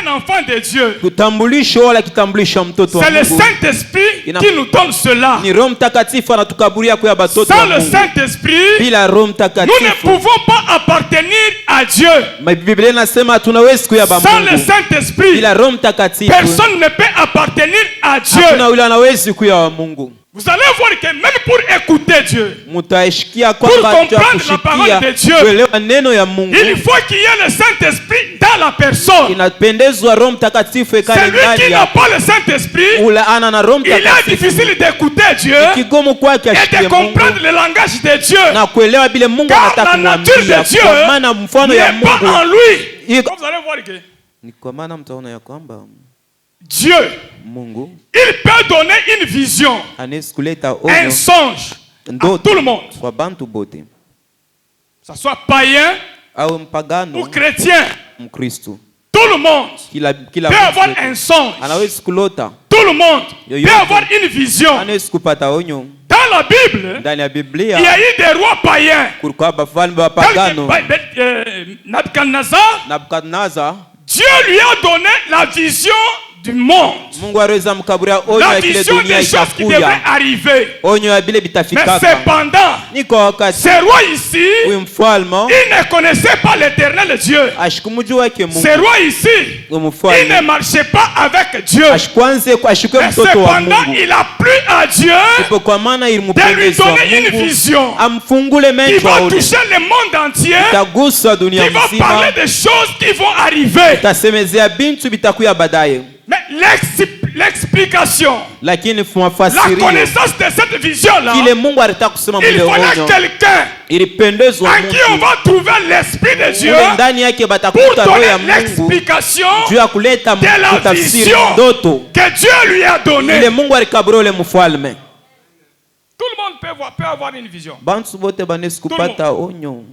un enfant de Dieu, kutambulisho wala kitambulisho mtoto wa c'est le Mungu. Saint-Esprit qui nous donne cela. Ni Roho Mtakatifu anatukaburia kwa batoto wa Sans le Mungu. Saint-Esprit, Bila Roho nous ne Mtakatifu pouvons pas appartenir à Dieu. Biblia inasema tunawezi kuyaba Sans le Mungu. Saint-Esprit, Bila Roho Mtakatifu personne ne peut appartenir à Dieu. hakuna yule anawezi kuyaba Mungu. Vous allez voir que même pour écouter Dieu, Mutaishikia pour kwamba comprendre la parole de Dieu, kuelewa neno ya Mungu. il faut qu'il y ait le Saint-Esprit dans la personne. Inapendezwa Roho Mtakatifu ekale Celui ndani qui n'a ya pas le Saint-Esprit, ula ana na Roho il est Mtakatifu. difficile d'écouter Dieu Kigomo kwake et ashikie de Mungu comprendre le langage de Dieu. na kuelewa bile Mungu Car anataka la nature kumwambia. de Dieu Kwa maana mfano ya n'est pas en Mungu lui. iko. Vous allez voir que Ni kwa maana mtaona ya kwamba Dieu, Mungu il peut donner une vision, anaweza kuleta un onyo songe à tout le monde. kwa bantu bote, Que ce soit païen au ou mpagano chrétien, Mkristo. tout le monde Kila peut avoir mtu un songe. anaweza kulota, Tout le monde Yo-yo. peut avoir une vision. anaweza kupata onyo. Dans la Bible, Ndani ya il y Biblia a eu des rois païens. kulikuwa bafalme wa Tel que, pagano. Nabucodonosor, Nabukadnezar, Dieu lui a donné la vision du monde. Mungu aliweza mkaburia onyo La ya kile vision dunia des choses qui devraient itakuya, arriver. onyo ya bile Mais bitafikaka. cependant, Ni kwa wakati ce roi ici, huyu mfalme il ne connaissait pas l'éternel Dieu. ashikumujua wake Mungu. Ce roi ici, Huyu il ne mfalme marchait pas avec Dieu. ashikwanze ashikwe Mais mtoto wa cependant, Mungu. il a plu à Dieu Ipo kwa maana de lui ilimpendeza donner une Mungu vision amfungule qui macho va aone, toucher le monde entier, tagusa dunia qui va mzima, parler des choses qui vont arriver. tasemezea bintu bitakuya baadaye. Mais l'explication, Lakini la mafasirio connaissance de cette vision-là, kile Mungu alitaka kusema il mule fallait onyo quelqu'un ilipendezwa en qui on Mungu va trouver l'Esprit de Dieu ule ndani yake pour batakuta roho ya donner Mungu l'explication juu ya kuleta de la kutafsiri vision ndoto que Dieu lui a ile donnée. Mungu alikaburia ule mfalme. Tout le monde peut avoir une vision. Bantu bote banesi kupata onyo,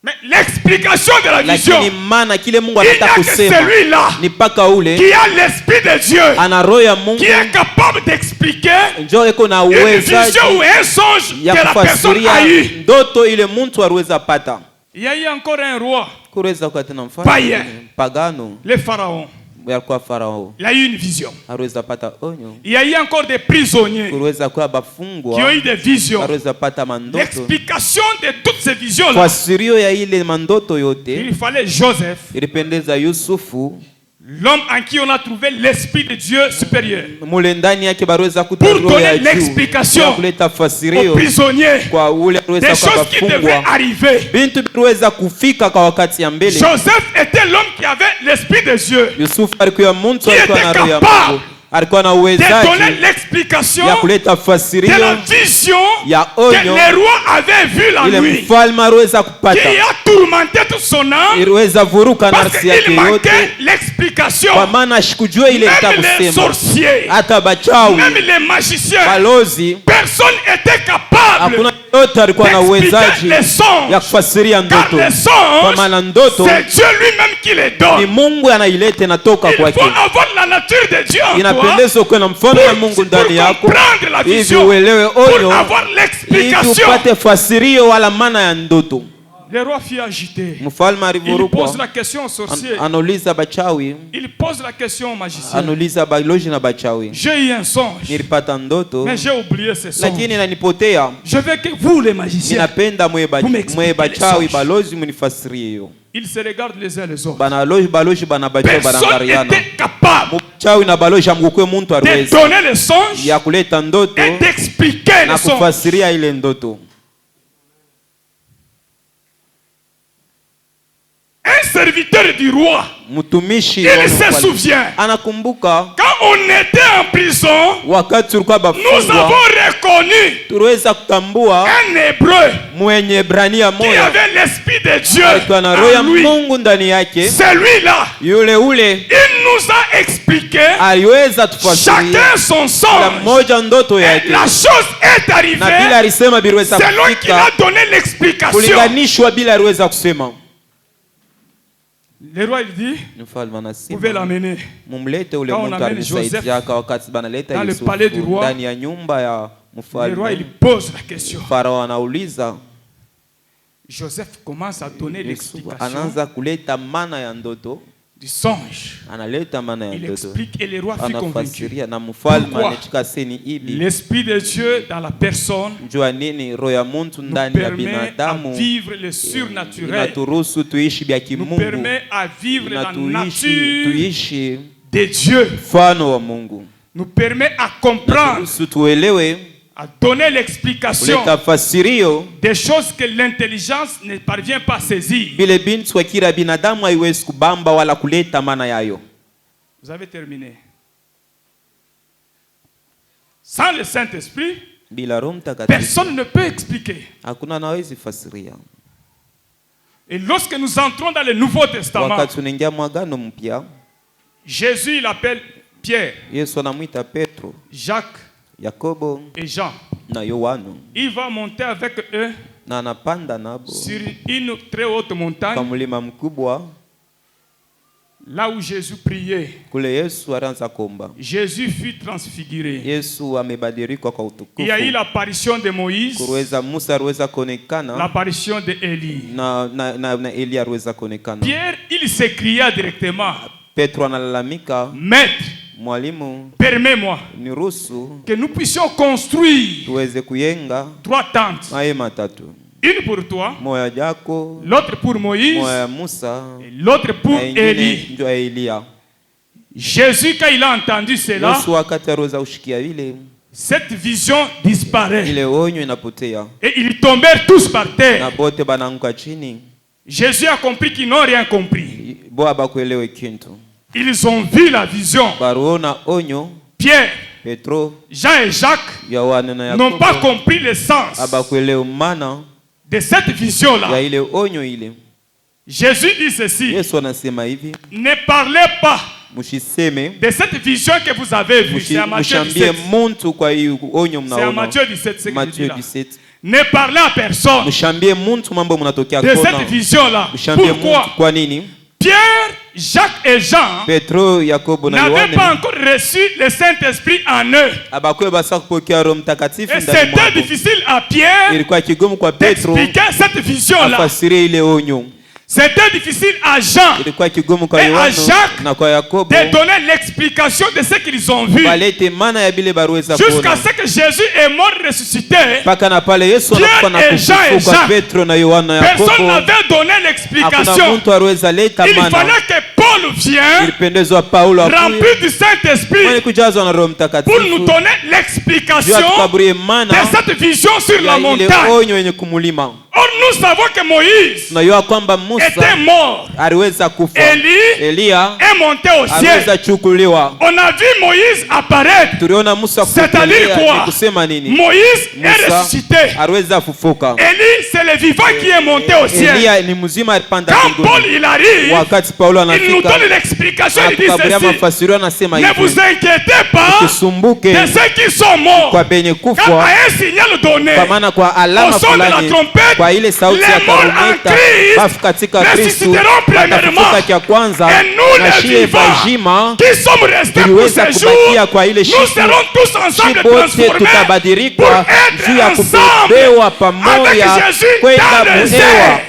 Mais l'explication de la vision, lakini maana kile Mungu il n'y anataka a que kusema celui-là ni paka ule qui a l'Esprit de Dieu, ana roho ya Mungu qui est capable d'expliquer njoo iko na une uwezaji vision ou un songe ya que la personne kufasiria a eu. ndoto ile mtu aliweza pata. Il y a eu encore un roi, Kuweza kwa tena Païen. mfalme pagano le pharaon. yalikuwa Farao Il a eu une vision. aliweza pata onyo. Il y a eu encore des prisonniers Kuweza kwa qui ont bafungwa eu des visions. aliweza pata mandoto. L'explication de toutes ces visions-là, Fasirio ya ile mandoto yote il fallait Joseph, ilipendeza Yusufu, l'homme en qui on a trouvé l'Esprit de Dieu supérieur, mule ndani yake baliweza pour kuta roho ya donner juu l'explication ya kuleta aux fasirio prisonniers kwa ule des aliweza kwa choses qui devaient bafungwa, arriver. bintu biliweza kufika kwa wakati ya mbele. Joseph était l'homme qui avait l'Esprit de Dieu, Yusufu alikuwa mtu Qui alikuwa était na roho ya capable Mungu, alikuwa na de uwezaji donner l'explication ya kuleta de fasirio la vision ya que onyo le roi avait vue la ile nuit, mfalme aliweza qui kupata, a tourmenté toute son âme iliweza vuruka parce nafsi yake qu'il yote, manquait l'explication. kwa maana ashikujua ile Même les itakusema. sorciers, Hata bachawi, même les magiciens, balozi, personne n'était capable hakuna yote alikuwa na d'expliquer uwezaji les songes. ya kufasiria Car ndoto, les kwa songes, maana ndoto c'est Dieu lui-même qui les ni donne. Mungu anaileta, inatoka Il faut kwake. avoir la nature de Dieu en toi Inapendeza uwe na mfano ya Mungu pour ndani yako, comprendre la hivi vision, uelewe pour onyo, avoir ili l'explication. upate fasirio wala maana ya ndoto. Le roi fut agité. Mfalme Il pose alivurukwa, la question au sorcier. anauliza bachawi, Il pose la question au magicien. anauliza balozi na bachawi, J'ai eu un songe, nilipata ndoto mais j'ai oublié ce songe. lakini inanipotea. Je veux que vous, les magiciens, Ninapenda Vous m'expliquez mwe bachawi les songes. balozi munifasirie hiyo. ils se regardent les uns les autres. Balozi bana bachawi Personne banangariana. n'était capable Mchawi na balozi amgukwe muntu de aliweza donner le songe ya kuleta ndoto et d'expliquer na le songe. kufasiria ile ndoto. Un serviteur du roi, Mtumishi wa il se mfalme souvient, anakumbuka quand on était en prison, wakati tulikuwa nous bafungwa, avons reconnu tuliweza kutambua un hébreu mwenye Ebrania qui moya avait l'Esprit de Dieu alikuwa na roho ya en lui. Mungu ndani yake. Celui-là, Yule ule il nous a expliqué aliweza tufasiria chacun son kila songe. mmoja ndoto Et yake, la chose est na bila arrivée alisema biliweza selon qu'il kufika a donné l'explication. kulinganishwa bila aliweza kusema. Le roi il dit, Mfalme vous pouvez anasema l'amener. mumlete ule Quand on mtu amène alisaidia kwa wakati banaleta dans le Yusufu palais du roi, ndani ya nyumba ya Le roi il mfalme. pose la question. Farao anauliza, Joseph commence à donner Yusufu l'explication. anaanza kuleta maana ya ndoto. du songe. analeta maana ya Il ndoto, explique et le roi fut convaincu. anafasiria na mfalme Pourquoi? anachika seni hivi. L'Esprit de Dieu dans la personne Njua nini roho ya muntu nous ndani ya permet à binadamu vivre le surnaturel, inaturuhusu tuishi vya nous kimungu, permet à vivre la nature tuishi de Dieu, mfano wa Mungu, nous permet à comprendre, turuhusu tuelewe, à donner l'explication kuleta fasirio des choses que l'intelligence ne parvient pas à saisir. vile bintu wa kila binadamu haiwezi kubamba wala kuleta maana yayo. Vous avez terminé. Sans le Saint-Esprit, Bila Roho Mtakatifu personne ne peut expliquer. hakuna anawezi fasiria. Et lorsque nous entrons dans le Nouveau Testament, Wakati tunaingia mwagano mpya, Jésus il appelle Pierre, Yesu anamwita Petro, Jacques Yakobo et Jean. na Yohano, Il va monter avec eux na anapanda nabo sur une très haute kwa montagne, mlima mkubwa, là où Jésus priait. kule Yesu alianza kuomba. Jésus fut transfiguré. Yesu amebadilika kwa Il y a eu utukufu. l'apparition de Moïse, Kuweza Musa aliweza kuonekana l'apparition de Élie. na Elia aliweza kuonekana. Pierre, il s'écria directement, Petro analalamika, Maître, mwalimu, permets-moi niruhusu que nous puissions construire tuweze kuyenga 3 tentes. mahema 3, Une pour toi, moya jako, l'autre pour Moïse, moya ya Musa et l'autre pour na ingine Élie. ndio ya Elia. Jésus, quand il a entendu cela, Yesu wakati aliweza kushikia vile, cette vision disparaît. ile onyo inapotea Et ils tombèrent tous par na terre. bote banaanguka chini, Jésus a compris qu'ils n'ont rien compris. boa bakuelewe kintu, Ils ont vu la vision. baruona onyo. Pierre, Petro, Jean et Jacques Yohana na n'ont pas Yakobo compris le sens abakuelewe maana de cette ya vision-là. ile onyo ile. Jésus dit ceci, Yesu anasema hivi, ne parlez pas mushiseme, de cette vision que vous avez vue. C'est à Matthieu mushambie 17. muntu kwa hiyo onyo C'est à mnaona. Matthieu 17, ce que je dis Matthieu là. 17. Ne parlez à personne Mushambie muntu mambo mnatokea de kona. cette vision-là. Mushambie Pourquoi? muntu kwa nini? Pierre, Jacques et Jean Petro, Yakobo na n'avaient pas Yohana encore reçu le Saint-Esprit en eux. abakwe basa kupokea Roho Mtakatifu Et ndani c'était mwao. difficile à Pierre Ilikuwa kigumu kwa Petro d'expliquer cette vision-là. afasirie ile onyo. C'était difficile à Jean Ilikuwa kigumu kwa Et à Yohana Jacques na kwa Yakobo de donner l'explication de ce qu'ils ont vu. balete maana ya bile baruweza Jusqu'à kuona. ce que Jésus est mort ressuscité, Paka na pale Yesu Pierre anakufa na et Jean et kufufuka, Jacques. Petro na Yohana na personne Yakobo n'avait donné hakuna l'explication. mtu aliweza leta Il maana. fallait que Paul vienne Ilipendezwa Paulo rempli akuye du Saint-Esprit mwenye kujazwa na Roho pour nous Mtakatifu donner juu l'explication atukaburie de maana cette vision sur la ya ile montagne. onyo yenye kumulima. Or, nous savons que Moïse Tunajua kwamba était Musa mort. aliweza kufa, Élie Elia est monté au ciel. aliweza chukuliwa. On a vu Moïse apparaître. Tuliona Musa C'est-à-dire kufufuka, quoi? ni kusema nini? Moïse est Musa ressuscité. aliweza kufufuka. Élie, c'est le vivant qui est monté au ciel. Elia ni mzima alipanda Quand Paul mbinguni. il arrive, Wakati Paulo il nous anafika donne l'explication. Il dit atukaburia ceci. mafasirio, anasema Ne vous hivi, inquiétez pas usisumbuke de ceux qui sont morts. kwa benye Quand kufa, à un signal donné, kwa maana kwa alama au son de la fulani, trompette, kwa ile sauti ya les morts en tarumbeta, Christ bafu katika Kristu ressusciteront premièrement. watafufuka cha kwanza, Et nous, na les shie vivants, bajima qui sommes restés pour tuliweza ces kubakia jours, kwa ile nous siku, serons tous ensemble shi bote transformés pour tutabadilika juu ya être kubebewa ensemble pamoja avec Jésus kwenda dans les muhewa. airs.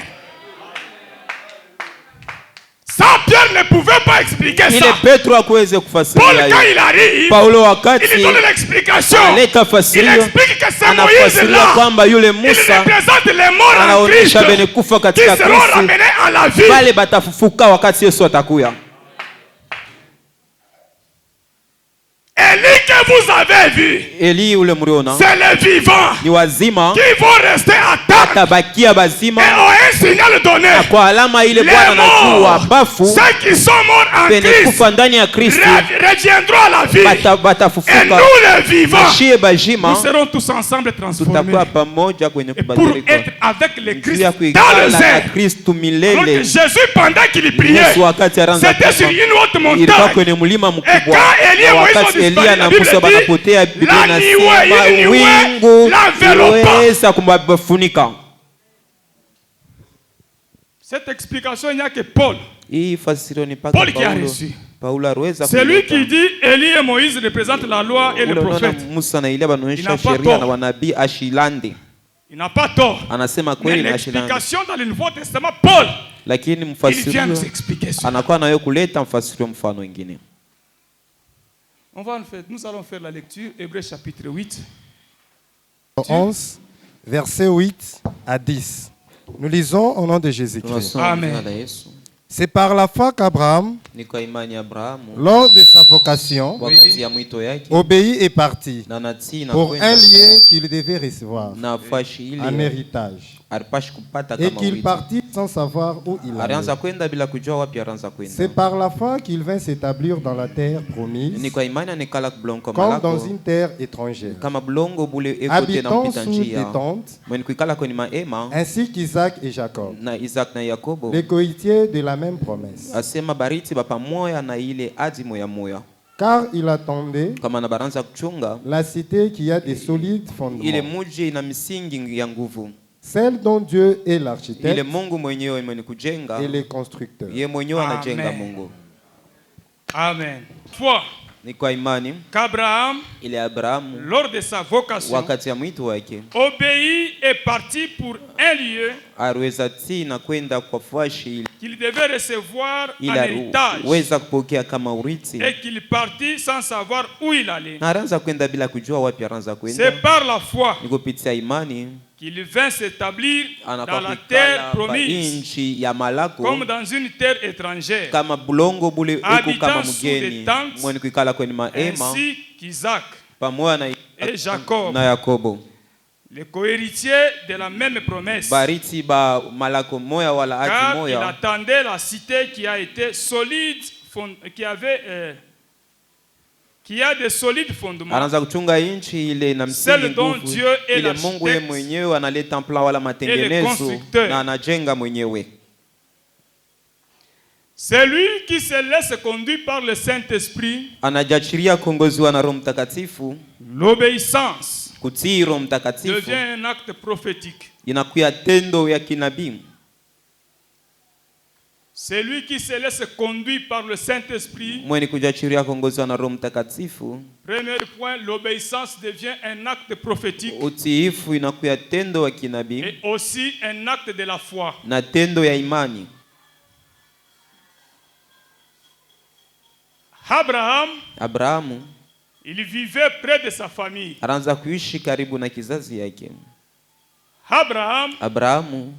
Ça, Pierre ne pouvait pas expliquer Ile ça. Petro hakuweze Paul, kufasiria quand hiyo. il arrive, Paulo il wakati lui donne l'explication. analeta Il fasirio, explique que c'est Moïse anafasiria là. kwamba yule Il Musa représente les morts en Christ anaonyesha bene kufa qui katika seront Kristu, ramenés à la vie. bale batafufuka wakati Yesu atakuya. Élie que vous avez vu, Eli ule mliona c'est les vivants ni wazima, qui vont rester à table. atabakia Et bazima, ont un signal donné. na kwa alama ile Les Bwana anajua morts, bafu ceux qui sont morts en bene Christ, kufa ndani ya Kristu reviendront à la vie. Et batafufuka, nous les vivants, shie nous bajima serons tous ensemble transformés. tutakuwa pamoja kwenye Et pour kubadilika être avec le juu Christ ya dans kuikala les na airs. Kristu Donc milele. Jésus, pendant qu'il priait, Yesu wakati anaanza c'était sur kuomba, une haute ilikuwa montagne. kwenye mlima Et mkubwa, quand Élie et na Moïse ont wakati disparu, Elia la na Bible Musa dit, wanapotea, Biblia la inasema nuée wingu l'enveloppa. liweza kumbafunika. Cette explication, il n'y a que Paul. Hii fasirio ni paka Paul qui a Paulo. reçu. Paulo aliweza C'est lui kuleta. qui dit Élie et Moïse représentent la loi et le Ule unaona prophète. Musa na Elia Il n'a wanaonyesha pas sheria tort. na wanabii ashilande. Il n'a pas tort. Anasema Mais kweli na ashilande. l'explication dans le Nouveau Testament, Paul lakini il vient mfasirio nous expliquer cela. anakuwa nayo kuleta mfasirio mfano mwingine. Nous allons faire la lecture, Hébreux chapitre 8. 11, versets 8 à 10. Nous lisons au nom de Jésus-Christ. Tunasoma Amen. jina la Yesu. C'est par la foi qu'Abraham, Ni kwa imani ya Abrahamu lors de sa vocation, wakati ya mwito yake obéit et partit na natii na pour un kwenda lien qu'il devait recevoir, na fashi un ile héritage. alipashi kupata Et kama qu'il urithi. partit sans savoir où il allait. Alianza kwenda bila kujua wapi alianza C'est kwenda. par la foi qu'il vint s'établir dans la terre promise, Ni kwa imani anikala kubulongo comme dans malako une terre étrangère, kama bulongo bule ekote na habitant mpita sous des njia tentes, mwenye kuikala kwenye maema ainsi qu'Isaac et Jacob, na Isaac na Yakobo les cohéritiers de la même promesse. asema bariti bapa moya na ile adi moya moya Car il attendait kama na baranza kuchunga la cité qui a des solides ile fondements, muji ina misingi ya nguvu, celle dont Dieu est ile l'architecte Mungu mwenyewe mwenye kujenga et les constructeurs. ye mwenyewe anajenga Amen. Mungu. Amen. Foi Ni kwa imani qu'Abraham, ile Abrahamu lors de sa vocation, wakati ya mwito wake obéit et partit pour un lieu aliweza tii na kwenda kwa fashi qu'il devait recevoir un ila héritage weza kupokea kama urithi, et qu'il partit sans savoir où il allait. na alianza kwenda bila kujua wapi alianza kwenda. C'est par la foi Ni kupitia imani qu'il vint s'établir dans anakuwa la terre kukala pa promise, inchi ya malako comme dans une terre étrangère, kama bulongo bule uko habitant kama sous des mgeni tentes, mwenye kuikala kwenye maema ainsi qu'Isaac pamoja na et Jacob, na Yakobo les cohéritiers de la même promesse, bariti ba malako moya wala ati car il moya, attendait la cité qui a été solide, qui a des solides fondements, anaanza kuchunga inchi ile na msingi celle dont nguvu, Dieu est ile Mungu yeye l'architecte mwenyewe analeta mpla wala matengenezo constructeur. na anajenga mwenyewe. C'est lui qui se laisse conduire par le Saint-Esprit, Anajachiria kuongoziwa na Roho Mtakatifu. l'obéissance Kutii Roho Mtakatifu devient un acte prophétique. inakuya tendo ya kinabii. C'est lui qui se laisse conduire par le Saint-Esprit. Mwenye kujachiria kuongoziwa na Roho Mtakatifu, Premier point, l'obéissance devient un acte prophétique utiifu inakuya tendo ya kinabii et aussi un acte de la foi. na tendo ya imani. Abraham, il vivait près de sa famille. Anaanza kuishi karibu na kizazi yake. Abrahamu,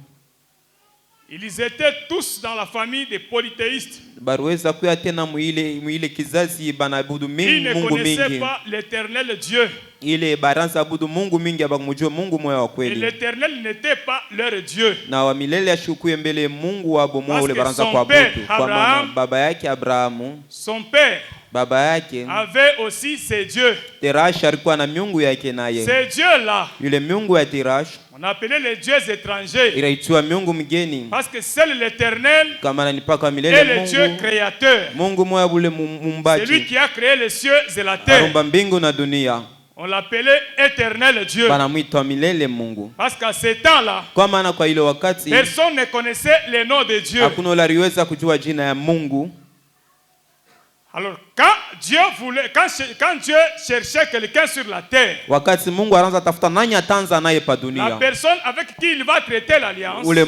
ils étaient tous dans la famille des polythéistes. Baruweza kuya tena mwile kizazi banabudu Ils ne Mungu connaissaient mingi. pas l'éternel Dieu. Ile baranza abudu Mungu mingi abamujue Mungu moya wa Et kweli. l'éternel n'était pas leur Dieu. Na wa milele ashukuye mbele Mungu wabo moya Parce ule que baranza son kwa père, budu. Kwa maana Abraham, baba yake Abrahamu, Son père baba yake avait aussi ses dieux. Terash alikuwa na miungu yake naye. Ces dieux-là, Yule miungu ya Terash on appelait les dieux étrangers. inaitwa miungu mgeni. Parce que seul l'éternel Kama na nipaka est milele le Dieu Mungu. créateur. Mungu moya bule C'est lui mumbaji. qui a créé les cieux et la terre. Arumba mbingu na dunia. On l'appelait éternel Dieu. Banamwitwa milele Mungu. Parce qu'à ce temps-là, Kwa maana kwa ile wakati personne ne connaissait le nom de Dieu. hakuna ule aliweza kujua jina ya Mungu. Alors, quand Dieu cherchait quelqu'un sur la terre, Wakati Mungu anaanza tafuta nani atanza naye pa la dunia, personne avec qui il va traiter l'alliance, ule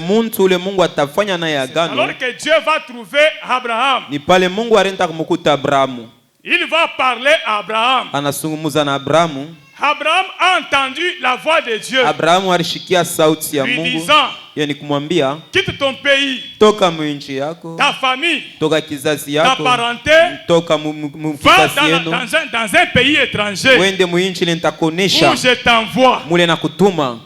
Mungu atafanya naye agano, alors que Dieu va trouver Abraham, ni pale Mungu arenda kumukuta Abrahamu. il va parler à Abraham. Anazungumza na Abrahamu. Abraham a entendu la voix de Dieu, Abrahamu alishikia sauti ya lui Mungu, disant, yani kumwambia quitte ton pays, toka mwinchi yako, ta famille, toka kizazi ta yako, parenté, toka va mkikasi yenu, dans un pays étranger wende mwinchi ile où nitakuonesha je t'envoie. mule na kutuma.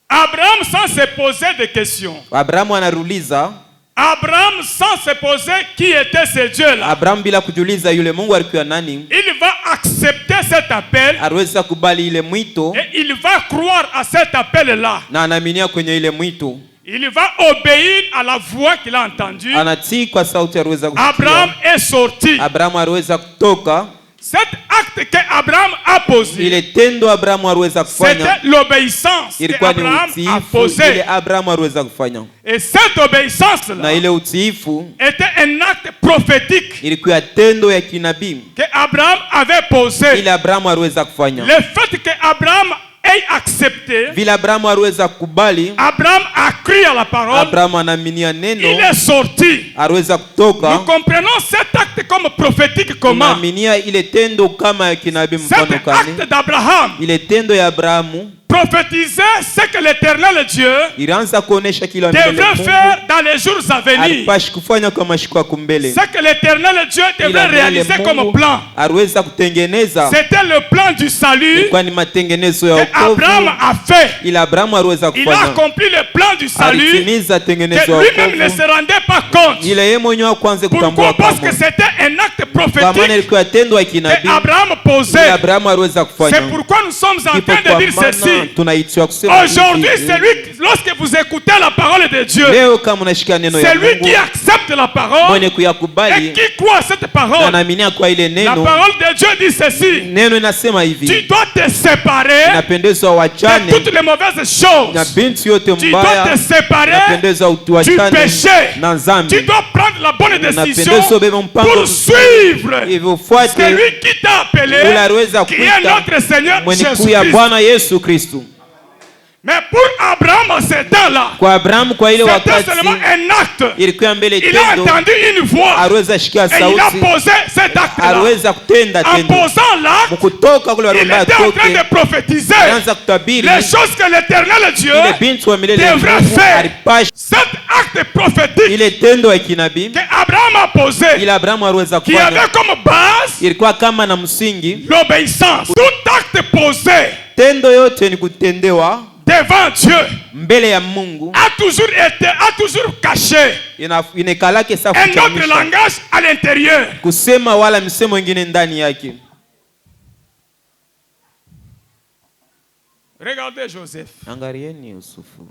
Abraham, sans se poser de questions, Abrahamu anaruliza, Abraham, sans se poser qui était ce Dieu-là, Abrahamu bila kujuliza yule Mungu alikuwa nani, il va accepter cet appel aliweza kubali ile mwito et il va croire à cet appel-là. na anaaminia kwenye ile mwito. Il va obéir à la voix qu'il a entendue. Anatii kwa sauti aliweza Abraham kusikia. est sorti. Abrahamu aliweza kutoka. Cet acte que Abraham a posé, Ile tendo Abrahamu aliweza kufanya c'était l'obéissance que ilikuwa ni Abraham a utiifu, ile posée. Abrahamu aliweza kufanya, Et cette na obéissance-là ile utiifu était un acte prophétique ilikuwa tendo ya kinabii que Abraham avait posé. ile Abrahamu aliweza kufanya. Le fait que Abraham ait ait accepté, vile Abrahamu aliweza kukubali, Abraham a cru à la parole, Abrahamu anaaminia neno, il est sorti. aliweza Nous kutoka. comprenons cet acte comme prophétique comment? Tunaaminia ile tendo kama ya kinabii. Mfano Cet kani acte d'Abraham ile tendo ya Abrahamu prophétisait ce que l'Éternel Dieu ilianza kuonesha kila mbele devrait Mungu faire dans les jours à venir. alipashi kufanya kwa mashiko ya kumbele. Ce que l'Éternel Dieu devrait Ila mbele réaliser comme Mungu plan. aliweza kutengeneza, C'était le plan du salut kwani matengenezo ya que Abraham wokovu, a fait. ila Abrahamu aliweza Il a kufanya, accompli le plan du salut alitimiza que tengenezo ya lui-même ne wokovu, se rendait pas compte. ila yeye mwenyewe kwanza Pourquoi? kutambua Parce que kama c'était un acte kama prophétique ilikuwa tendo ya que kinabii, Abraham ila posait. Abrahamu aliweza C'est kufanya. pourquoi nous sommes en Ndipo train kwa de dire maana ceci. tunaitwa kusema Aujourd'hui, hivi, lorsque vous écoutez la parole de Dieu, leo kama unashika neno ya celui Mungu qui accepte la parole mwenye et kuyakubali qui croit à cette na parole, anaaminia kwa ile la neno, parole de Dieu dit ceci. neno inasema Tu hivi, dois te séparer inapendezwa de wachane toutes les mauvaises na choses. binti yote Tu dois mbaya, te séparer inapendezwa du wachane péché. na Tu dhambi, dois prendre la bonne décision inapendezwa ubebe mpango pour suivre hivyo ufuate celui qui t'a appelé, ule aliweza qui est kuita notre Seigneur mwenye Jésus kuya Christ. Bwana Yesu Kristo. Mais pour Abraham, en ce temps-là, Kwa Abrahamu kwa ile c'était wakati seulement un acte. ilikuwa mbele Il a tendo, entendu une voix aliweza shikia et il a sauti, posé cet acte-là. aliweza kutenda En tendo, posant l'acte, mkutoka kule il waliomba était en train atoke, de prophétiser alianza kutabiri les choses que l'Éternel Dieu, ile binti wa milele devrait Mungu faire. alipashi Cet acte prophétique ile tendo ya kinabii, que Abraham a posé, ila Abrahamu aliweza qui kufanya, avait comme base ilikuwa kama na msingi. l'obéissance. Tout acte posé Tendo yote ni kutendewa devant Dieu mbele ya Mungu, a toujours caché inekalake sa un autre kuchamisha, langage à l'intérieur. kusema wala msemo ingine ndani yake. Regardez Joseph. Angalieni Yusufu,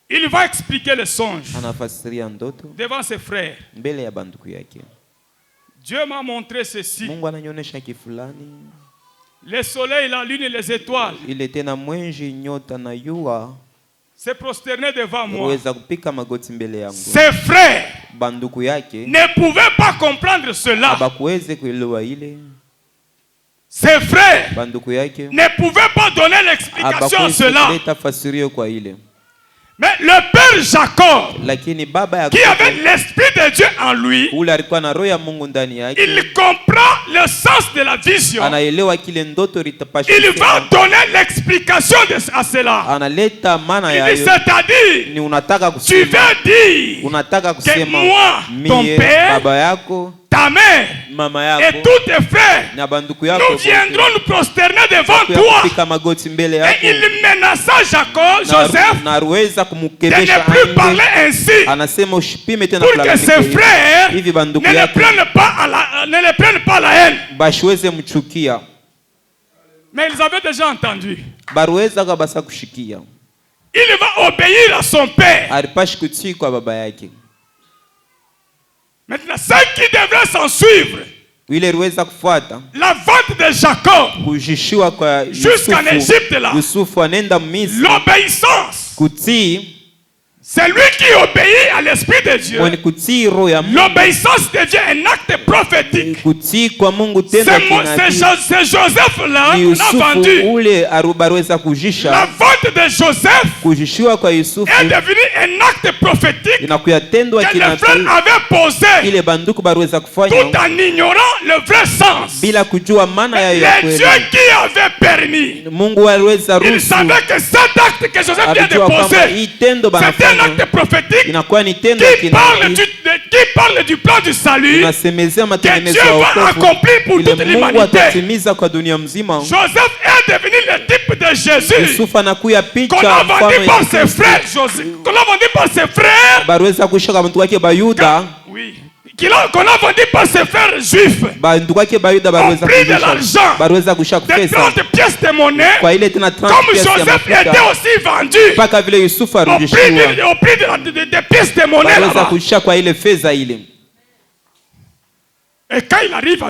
Il va expliquer le songe anafasiria ndoto devant ses frères. mbele ya banduku yake. Dieu m'a montré ceci. Mungu ananyonyesha kifulani, Le soleil, la lune et les étoiles ile tena mwenji, nyota na yua se prosternaient devant moi. uweza kupika magoti mbele yangu. Ses frères Banduku yake ne pouvaient pas comprendre cela. abakuweze kuelewa ile, Ses frères banduku yake ne pouvaient pas donner l'explication à abakuweze cela. kuleta fasirio kwa ile. Mais le père Jacob, Lakini baba qui avait l'esprit de Dieu en lui, ule alikuwa na roho ya Mungu ndani yake, il comprend le sens de la vision. anaelewa kile ndoto litapasha, Il va donner l'explication à cela. analeta maana Il ya dit, c'est-à-dire, ni unataka tu kusema, veux dire unataka que kusema moi, ton mie père, baba yako ta mère mama et yako tous tes frères, na banduku yako nous viendrons nous prosterner devant wote toi. kupika magoti mbele Et yako, il menaça Jacob, Joseph, na ruweza de kumkebesha ne plus parler ande, ainsi, anasema usipime tena pour que kulalamika ses hivi. frères Hivi ne banduku le yake prennent pas à la haine. bashiweze mchukia, Mais ils avaient déjà entendu. baruweza kabasa kushikia, Il va obéir à son père. alipashi kutii kwa baba yake. Maintenant, ce qui devrait s'en suivre, Ile ruweza kufuata la vente de Jacob kujishiwa kwa jusqu'en Égypte là, Yusufu anenda Misri, l'obéissance, kutii, c'est lui qui obéit à l'Esprit de Dieu. mwenye kutii roho ya Mungu, L'obéissance de Dieu est un acte prophétique. kutii kwa Mungu tendo C'est kinabii. c'est Joseph-là Ni qu'on a Yusufu vendu. ule baruweza La kujisha, vente de Joseph kujishiwa kwa Yusufu est devenue un acte prophétique inakuya tendo que les frères kinabii, avaient posé ile banduku baruweza tout kufanya en ignorant le vrai sens. bila kujua maana yayo ya Les kweli. dieux qui avaient permis, Mungu aliweza ils ruhusu, savaient que cet acte que Joseph vient de alijua kwamba poser, hii tendo c'est un banafanya acte prophétique inakuwa ni tendo ya qui parle, kinabii, qui parle du plan du salut inasemezea que matengenezo Dieu ya va wokovu accomplir pour ile toute Mungu l'humanité. atatimiza kwa dunia mzima. Joseph est devenu le type de Jésus Yusufu anakuya qu'on picha a vendu mfano par ya ses Kristo. frères. Qu'on a vendu par ses frères. Baruweza kushika bantu wake Bayuda, Oui. Qu'on a vendu par ses frères juifs. bantu wake Bayuda baruweza Au prix de kujisha, l'argent. baruweza kushika De pesa 30 pièces de monnaie. kwa ile tena 30 Comme pièces ya Joseph était mafuta, aussi vendu. mpaka vile Yusufu Au prix arudishiwa, au prix de, des pièces de monnaie. baruweza là-bas. kushika kwa ile fedha ile. Et quand il arrive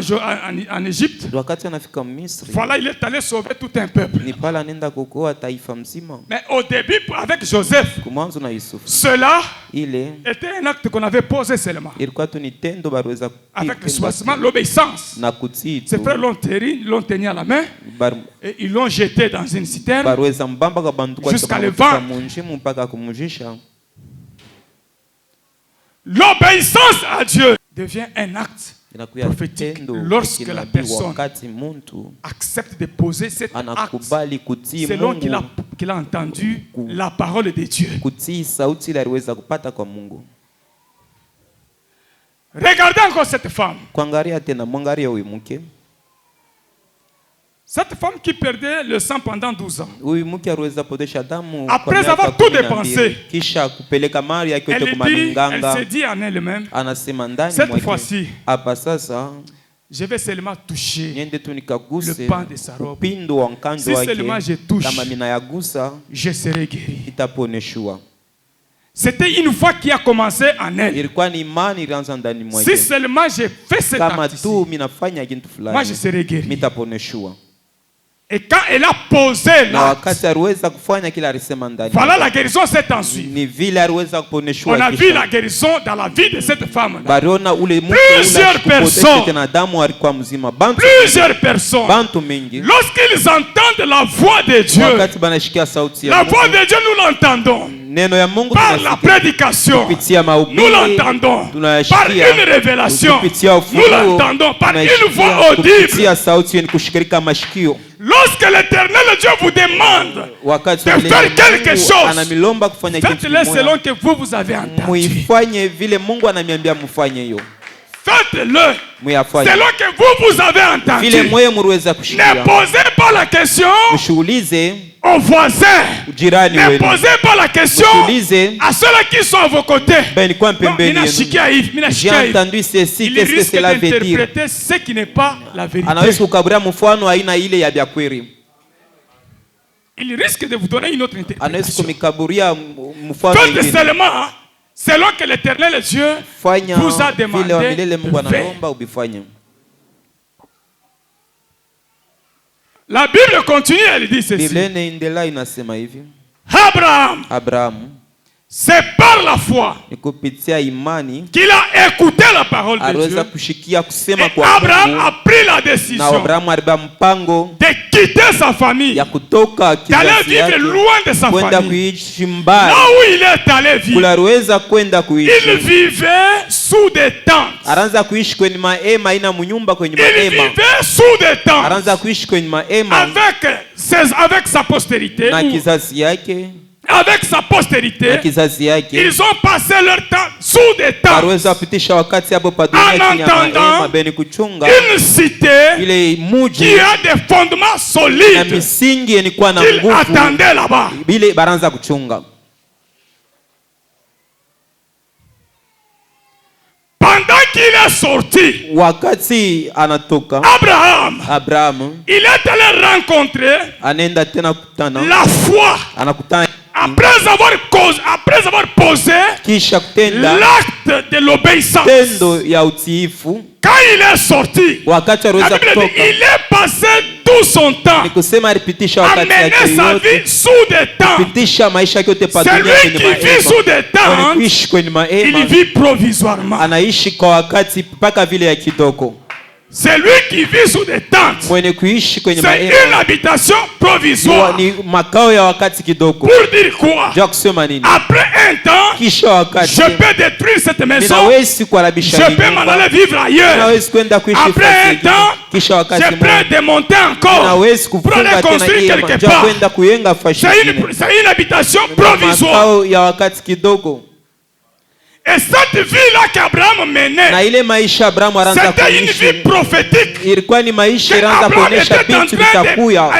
en Égypte, wakati anafika Misri, voilà, il est allé sauver tout un peuple. ni pale anaenda kuokoa taifa mzima. Mais au début, avec Joseph, Kumwanzo na Yusufu, cela ile était un acte qu'on avait posé seulement. ilikuwa tu ni tendo baliweza Avec le choisissement, l'obéissance. na kutii tu. Ses frères l'ont tenu à la main et ils l'ont jeté dans une citerne Baliweza mbamba kwa bantu kwa jusqu'à le kwa vent. munjimu mpaka kumujisha. L'obéissance à Dieu devient un acte Inakuya prophétique tendo lorsque la kinabii personne wakati muntu accepte de poser cet acte anakubali kutii selon Mungu, qu'il a entendu la parole de Dieu. kutii sauti ile aliweza kupata kwa Mungu. Regardez encore cette femme. Kuangalia tena, mwangalia huyu mke. Cette femme qui perdait le sang pendant 12 ans. Huyu mke aliweza potesha damu Après avoir tout dépensé, kisha kupeleka mali yake yote kwa elle mganga. se dit en elle-même, Anasema ndani cette mwake, fois-ci, hapa sasa je vais seulement toucher niende tu nikaguse le pan de sa robe. upindo wa mkanjo Si seulement je wake, touche, kama ninayagusa je serai guéri. itaponeshwa. C'était une foi qui a commencé en elle. Ilikuwa ni imani ilianza ndani Si mwake, seulement je fais cet kama acte ici, tu mimi nafanya kitu moi je fulani serai guéri. mitaponeshwa. Et quand elle a posé Na l'acte, wakati aliweza kufanya kile alisema ndani, voilà la guérison s'est ensuite. ni vile aliweza On kuponeshwa. a vu la guérison dans la vie de cette femme. Bariona ule mke Plusieurs ule personnes. kupotesha tena damu alikuwa mzima. Plusieurs personnes, Bantu mingi lorsqu'ils entendent la voix de Dieu, wakati banashikia sauti la ya voix Mungu, de Dieu, nous l'entendons. neno ya Mungu Par la tunasikia prédication, kupitia nous mahubiri, l'entendons. Par tunayashikia une révélation, kupitia nous ufunuo, l'entendons. Par une tunayashikia voix audible. kupitia sauti yenye kushikirika mashikio. Lorsque l'Éternel Dieu vous demande Wakati de ule faire quelque Mungu chose, anamilomba kufanya kitu faites-le selon kimoja, que vous avez entendu. muifanye vile Mungu ananiambia mufanye hiyo, Faites-le muyafanye selon que vous avez entendu. vile moyo muruweza Ne kushikia. posez pas la question Mshughulize aux voisins. jirani Ne wenu, posez pas la question mshughulize à ceux-là qui sont à vos côtés. ben kwa Non, pembeni yenu. minashikia hivi, J'ai minashikia hivi. entendu ceci, Il qu'est-ce que risque cela veut dire? d'interpréter ce qui n'est pas la vérité. Anaweza kukaburia mfano aina ile ya byakweri, Il risque de vous donner une autre anaweza interprétation. kumikaburia mfano Faites ingine. seulement selon que l'Éternel Dieu Fanya vous a vile wa demandé milele Mungu de faire. anaomba ubifanye. La Bible continue, elle dit ceci. Biblia inaendelea inasema hivi, Abraham, Abrahamu c'est par la foi ni kupitia imani qu'il a écouté la parole de aliweza Dieu. kushikia kusema Et kwa Abraham Mungu, a pris la na décision Abrahamu alibeba mpango de quitter sa famille, ya kutoka d'aller kizazi vivre yake loin de sa kwenda famille. kuishi mbali, Là où il est allé vivre, kula aliweza kwenda il kuishi. vivait sous des tentes. Anaanza kuishi kwenye mahema, ina munyumba kwenye Il mahema. vivait sous des tentes Anaanza kuishi kwenye mahema avec sa postérité. na Ou kizazi yake, avec sa na postérité, kizazi yake. ils ont passé leur temps sous des tentes. Aliweza kupitisha wakati hapo pa dunia chini ya mahema beni kuchunga Une cité ile muji qui a des fondements na solides misingi yenikuwa na qu'ils nguvu, attendaient là-bas. bile baranza kuchunga. Pendant qu'il est sorti, Wakati anatoka Abrahamu il est allé rencontrer anaenda tena kukutana, la foi. anakutana Après avoir posé kisha kutenda l'acte de l'obéissance. tendo ya utiifu. Quand il est sorti, Wakati la aliweza Bible dit, kutoka, il est passé tout son temps ni kusema alipitisha à wakati mener yake sa yote, vie sous des tentes. pitisha maisha yake yote pa dunia Celui kwenye qui vit sous des mahema. tentes, Kuishi kwenye il mahema, vit provisoirement. anaishi kwa wakati mpaka vile ya kidogo. Celui qui vit sous des tentes, Mwenye kuishi kwenye c'est une mahema habitation provisoire. ni makao ya wakati kidogo. Pour dire quoi? Jua kusema nini? Après un temps, Kisha wakati je peux détruire cette maison. ninawezi kuharibisha Je peux m'en aller vivre ailleurs. ninawezi kwenda kuishi Après fasi un nyingine. temps, Kisha wakati je peux démonter encore ninawezi pour kufunga aller tena construire hii quelque njia part. kwenda kuyenga fashi C'est nyingine. une habitation provisoire. Makao ya wakati kidogo. Et cette vie-là qu'Abraham menait, Na ile maisha Abrahamu anaanza c'était une vie kuishi prophétique. ilikuwa ni maisha Que ilianza Abraham kuonesha était en vitu vitakuya.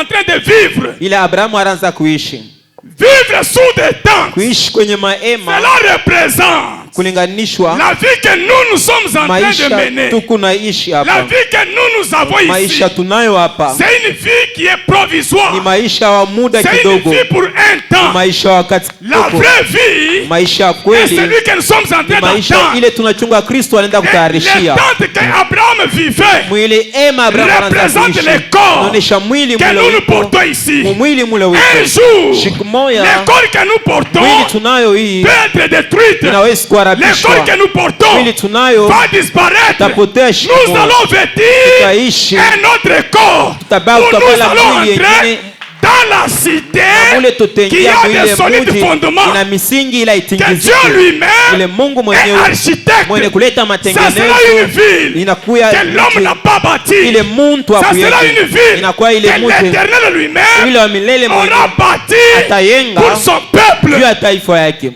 train de vivre. Ile Abrahamu anaanza kuishi Vivre sous des tentes. kuishi kwenye mahema Cela représente kulinganishwa La vie que nous sommes en train de maisha mener, tukunaishi la hapa, vie que nous avons ici, maisha tunayo hapa c'est une vie qui est provisoire. ni maisha wa muda C'est une kidogo, vie pour un temps. maisha wakati La kidogo. vraie vie Maisha ya est kweli celui que nous sommes en train maisha d'attendre. ile tunachunga Kristo anaenda Les kutayarishia. tentes qu'Abraham vivait Mwili ema Abrahamu anaanza représente kuishi, les corps inaonyesha mwili que mule nous nous ulipo, portons ici. mwili mule Un ulipo. jour, Siku moja les corps que nous portons mwili tunayo hii peut être détruite. inaweza Les kuharibishwa, corps que nous portons mwili tunayo va disparaître. itapotea. Siku Nous moja allons vêtir tutaishi, un autre corps. tutabaki Où nous tutabala allons mwili entrer yengine dans la cité mule qui tutengia a mwile des solides muji fondements. ina misingi ila Que Dieu itingizike. lui-même Ule Mungu est mwenyewe architecte. mwenye kuleta Ça matengenezo sera une ville inakuya que l'homme n'a pas bâtie. ile muntu Ça sera une akuyeke, ville inakuwa ile que mtu l'Éternel lui-même ile wa milele mwenye aura bâti atayenga pour son peuple. juu ya taifa yake.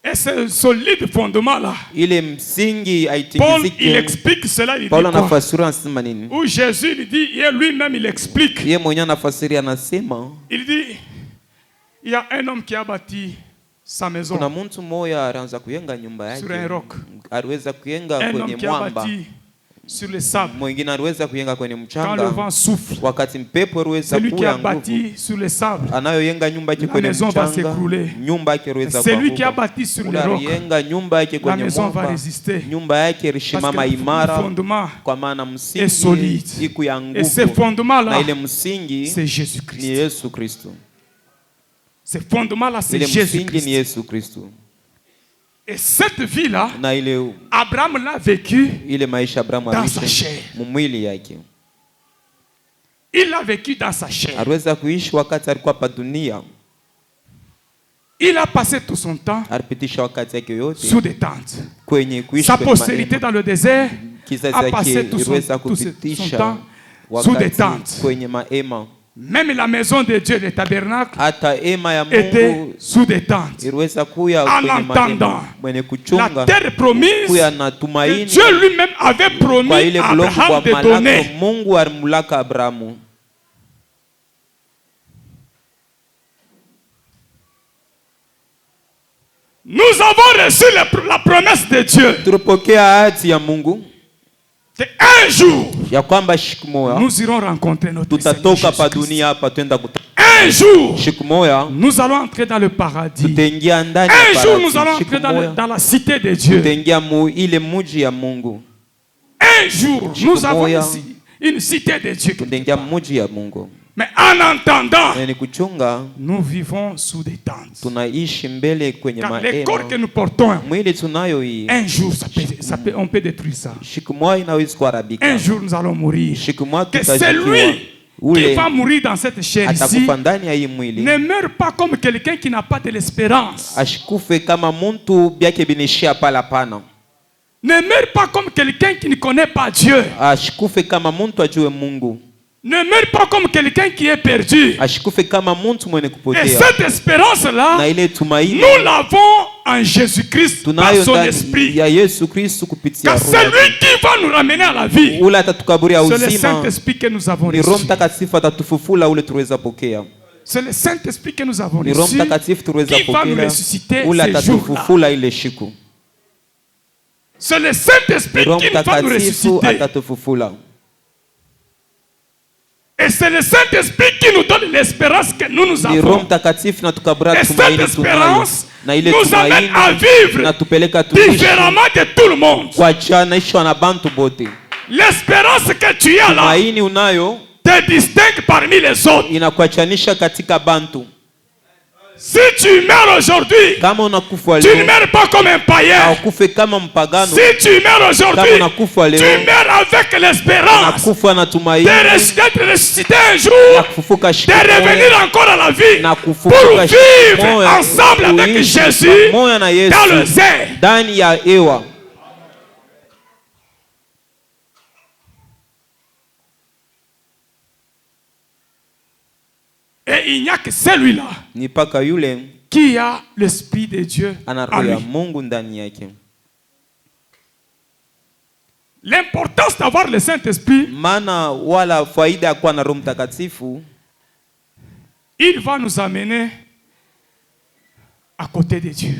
Et ce solide fondement-là, Ile msingi Paul, il haitingizike. explique cela, il dit Paulo quoi? anafasiri anasema nini? Où Jésus il dit, et lui-même il explique. Yeye mwenyewe anafasiri anasema Il dit, il y a un homme qui a bâti sa maison. kuna mtu mmoja alianza kujenga nyumba Sur un yake, roc. aliweza kujenga Un kwenye homme qui a mwamba, bâti sur le sable. mwingine aliweza kujenga kwenye Quand le mchanga, vent souffle, wakati mpepo aliweza celui qui a kuya nguvu, bâti sur le sable, anayojenga nyumba yake la kwenye maison va mchanga, s'écrouler. nyumba yake iliweza Celui qui a kuanguka. bâti sur Ule le roc, alijenga nyumba yake la kwenye maison va mwamba, résister. nyumba yake Parce ilishimama que le imara, fondement kwa maana est msingi solide. iko ya Et ce nguvu, na fondement-là, ile msingi c'est ni Jésus-Christ. Yesu Kristo. Ce fondement-là, c'est Ile msingi ni Jésus-Christ. Yesu Kristo. Et cette vie-là, Na ile Abraham l'a vécue ile maisha Abrahamu dans sa aliishi chair. mumwili yake, Il l'a vécu dans sa chair. aliweza kuishi wakati alikuwa hapa dunia, Il a passé tout son temps alipitisha wakati yake yote sous des tentes. kwenye kuishi Sa kwenye postérité mahema. dans le désert Kizazi a yake passé tout iliweza son kupitisha temps sous des wakati tentes. kwenye mahema, Même la maison de Dieu, le tabernacle, hata hema ya était Mungu sous des tentes. iliweza kuya En kwenye entendant mahema, mwenye la kuchunga terre promise kuya na que tumaini Dieu lui-même avait kwa promis ile à bloku kwa Abraham de malako donner. Mungu alimulaka Abrahamu. Nous avons reçu la promesse de Dieu. Tulipokea ahadi ya Mungu Que un jour, ya kwamba siku moja nous irons rencontrer notre Seigneur tutatoka pa Jésus-Christ. dunia hapa twenda Un jour, siku moja nous allons entrer dans le paradis. tutaingia ndani Un ya jour, nous allons paradisi. entrer Siku moja dans la cité de Dieu. tutaingia ile muji ya Mungu, Un jour, nous avons moja une cité de Dieu. tutaingia muji ya Mungu. Mais en entendant, Na ni kuchunga, nous vivons sous des tentes. tunaishi mbele kwenye Car les corps que mahema. nous portons, Mwili tunayo hii, un jour, on peut détruire ça. siku moja inaweza kuharibika, Un jour, nous allons mourir. siku moja Que tutajikiwa. celui qui Ule va mourir dans cette chair ici atakufa ndani ya hii mwili, ne meurt pas comme quelqu'un qui n'a pas de l'espérance. ashikufe kama muntu byake binishia pala pana, Ne meurt pas comme quelqu'un qui ne connaît pas Dieu. ashikufe kama muntu ajue Mungu, Ne meurt pas comme quelqu'un qui est perdu. ashikufe kama muntu mwenye Et kupotea. cette espérance-là, Na ile tumaini nous l'avons en Jésus-Christ par tunayo son ndani esprit. ya Yesu Kristo kupitia Car Roho c'est yake. lui qui va nous ramener à la vie. Ule atatukaburia C'est le uzima, Saint-Esprit que nous avons ni Roho reçu. Mtakatifu atatufufula ule tuweza pokea. C'est le Saint-Esprit que nous avons Ni Roho reçu Mtakatifu tuweza qui va nous pokea, ressusciter ule ces jours-là. atatufufula ile siku. C'est le Ni Saint-Esprit Roho qui va nous Mtakatifu ressusciter. atatufufula. Et c'est le Saint-Esprit qui nous donne l'espérance que nous Ni Roho avons. Mtakatifu na tukabura Et cette tumaini tunayo, espérance na ile nous amène à tumaini vivre na tupeleka tuishi différemment de tout le monde. kwa naishwa na bantu bote. L'espérance que tu as là Tumaini unayo te distingue parmi les autres. inakuachanisha katika bantu. Si tu meurs aujourd'hui, Kama unakufa tu ne leo meurs pas comme un païen. haukufe kama mpagano, Si tu meurs aujourd'hui, kama unakufa tu leo meurs avec l'espérance unakufa na tumaini d'être ressuscité un na jour, kufufuka de siku moja, revenir encore à la vie na pour kufufuka siku vivre moja, ensemble avec kuishi Jésus pamoja na dans le Yesu zé. ndani ya hewa. Et il n'y a que celui-là Ni paka yule qui a l'Esprit de Dieu ana en roho ya lui. Mungu ndani yake. L'importance d'avoir le Saint-Esprit, Maana wala faida ya kuwa na Roho Mtakatifu, il va nous amener à côté de Dieu.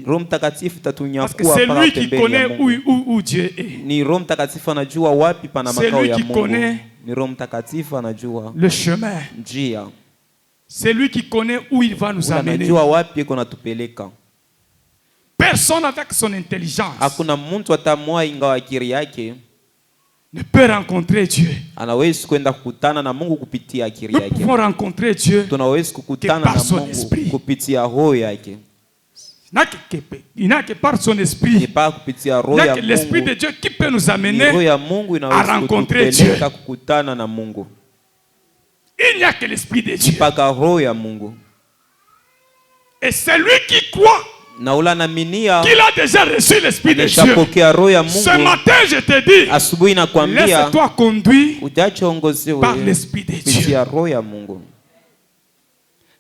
Roho Mtakatifu Parce que tatunyakua c'est mpaka lui qui pembeni ya connaît Mungu. où Dieu est. Ni Roho Mtakatifu anajua wapi pana C'est makao lui ya qui Mungu. connaît Ni Roho Mtakatifu anajua le chemin. njia. C'est lui qui connaît où il va nous Ule amener. anajua wapi iko natupeleka. Personne avec son intelligence Hakuna mtu atamua ingawa akili yake ne peut rencontrer Dieu. anawezi kwenda kukutana na Mungu kupitia akili Nous yake. pouvons rencontrer Dieu. Tunawezi kukutana par na son Mungu esprit. kupitia roho yake. Il n'a que par son Ni esprit. pa kupitia Il roho n'y ya a que l'esprit de Mungu. Dieu qui peut nous Ni roho amener. ya Mungu à inaweza rencontrer kutupeleka Dieu. kukutana na Mungu. Il n'y a que l'esprit de Dieu. Mpaka roho ya Mungu. Et c'est lui qui croit Na ula naaminia qu'il a déjà reçu l'esprit de Dieu. ameshapokea roho ya Ce Mungu. matin, je te dis, Asubuhi nakwambia laisse-toi conduire ujache ongozewe par l'esprit de Dieu. kupitia roho ya Mungu.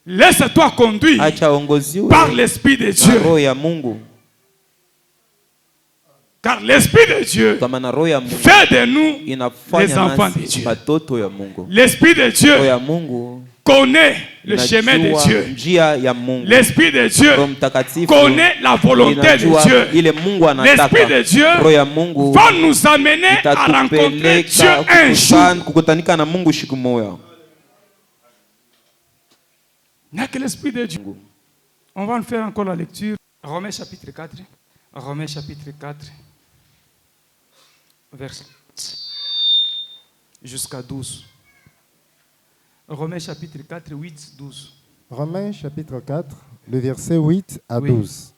Laisse-toi conduire Acha ongoziwe par l'esprit de na Dieu. roho ya Mungu. Car l'esprit de Dieu Kwa maana roho ya Mungu fait de nous les inafanya enfants de nasi Dieu. watoto ya Mungu. L'esprit de Roho Dieu ya Mungu connaît le chemin de inajua Dieu. njia ya Mungu. L'esprit de Dieu Roho Mtakatifu connaît la volonté de inajua Dieu. ile Mungu anataka. L'esprit de Dieu Roho ya Mungu va nous amener à rencontrer Dieu itatupeleka un jour. kukutanika na Mungu siku moja. Il n'y a que l'esprit de Dieu. On va en faire encore la lecture. Romains chapitre 4. Romains chapitre 4. Verset jusqu'à 12. Romains chapitre 4, 8, 12. Romains chapitre 4, le verset 8 à Oui. 12.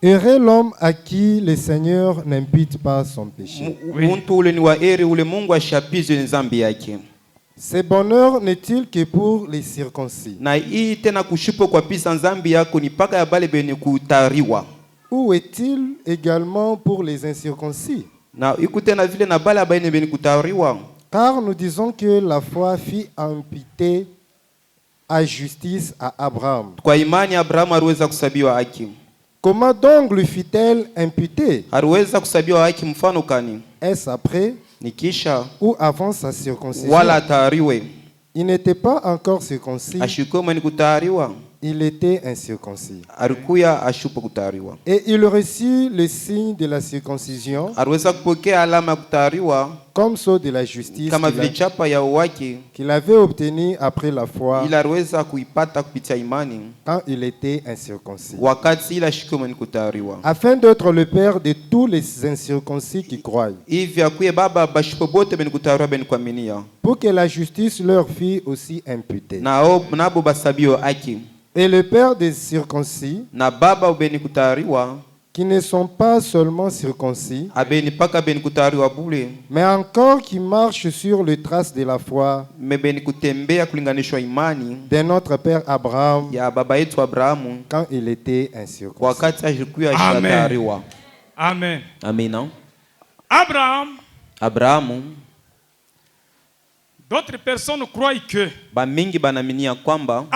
Heureux l'homme à qui le Seigneur n'impute pas son péché. Muntu ule ni wa heri ule Mungu ashapize dhambi yake. Ce bonheur n'est-il que pour les circoncis? Na hii tena kushipo kwa pisa dhambi yako ni paka ya bale bene kutariwa. Ou est-il également pour les incirconcis? Na iku tena vile na bale bene bene kutariwa. Car nous disons que la foi fit imputer à justice à Abraham. Kwa imani Abrahamu aliweza kusabiwa haki. Comment donc lui fit-elle imputer? Aliweza kusabiwa haki mfano kani? Est-ce après Ni kisha ou avant sa circoncision? wala tariwe. Il n'était pas encore circoncis, Ashikoma ni kutariwa. il était incirconcis. Alikuya ashupo kutariwa. Et il reçut le signe de la circoncision Aliweza kupokea alama ya kutariwa comme sceau de la justice kama vile chapa ya uwaki qu'il avait obtenu après la foi ila aliweza kuipata kupitia imani quand il était incirconcis, wakati ila shikoma ni kutariwa. afin d'être le père de tous les incirconcis qui croient, Hivi akuye baba bashipo bote beni kutariwa beni kuaminia. pour que la justice leur fût aussi imputée. Nabo basabiwa haki. Et le père des circoncis, Na baba ubeni kutariwa qui ne sont pas seulement circoncis, abeni paka beni kutariwa bule mais encore qui marchent sur les traces de la foi mebeni kutembea kulinganishwa imani de notre père Abraham ya baba yetu Abrahamu quand il était incirconcis. wakati alikuwa Amen. ashatariwa. Amen. Amina. Abrahamu D'autres personnes croient que bamingi banaminia kwamba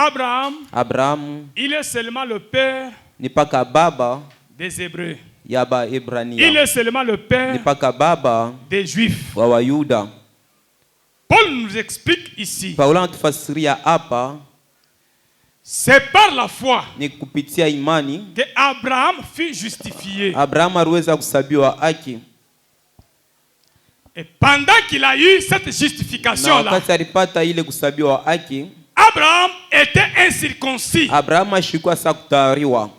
Abrahamu il est seulement le père ni paka baba des Hébreux. ya Il Baebrania, est seulement le ni père paka baba des Juifs. wa Wayuda. Paul nous explique ici, Paulo anatufasiria hapa c'est par la foi ni kupitia imani que Abraham fut justifié. Abrahamu aliweza kusabiwa haki, Et pendant qu'il a eu cette na justification-là, wakati alipata ile kusabiwa haki, Abraham était incirconcis. Abrahamu ashikuwa sa kutahariwa.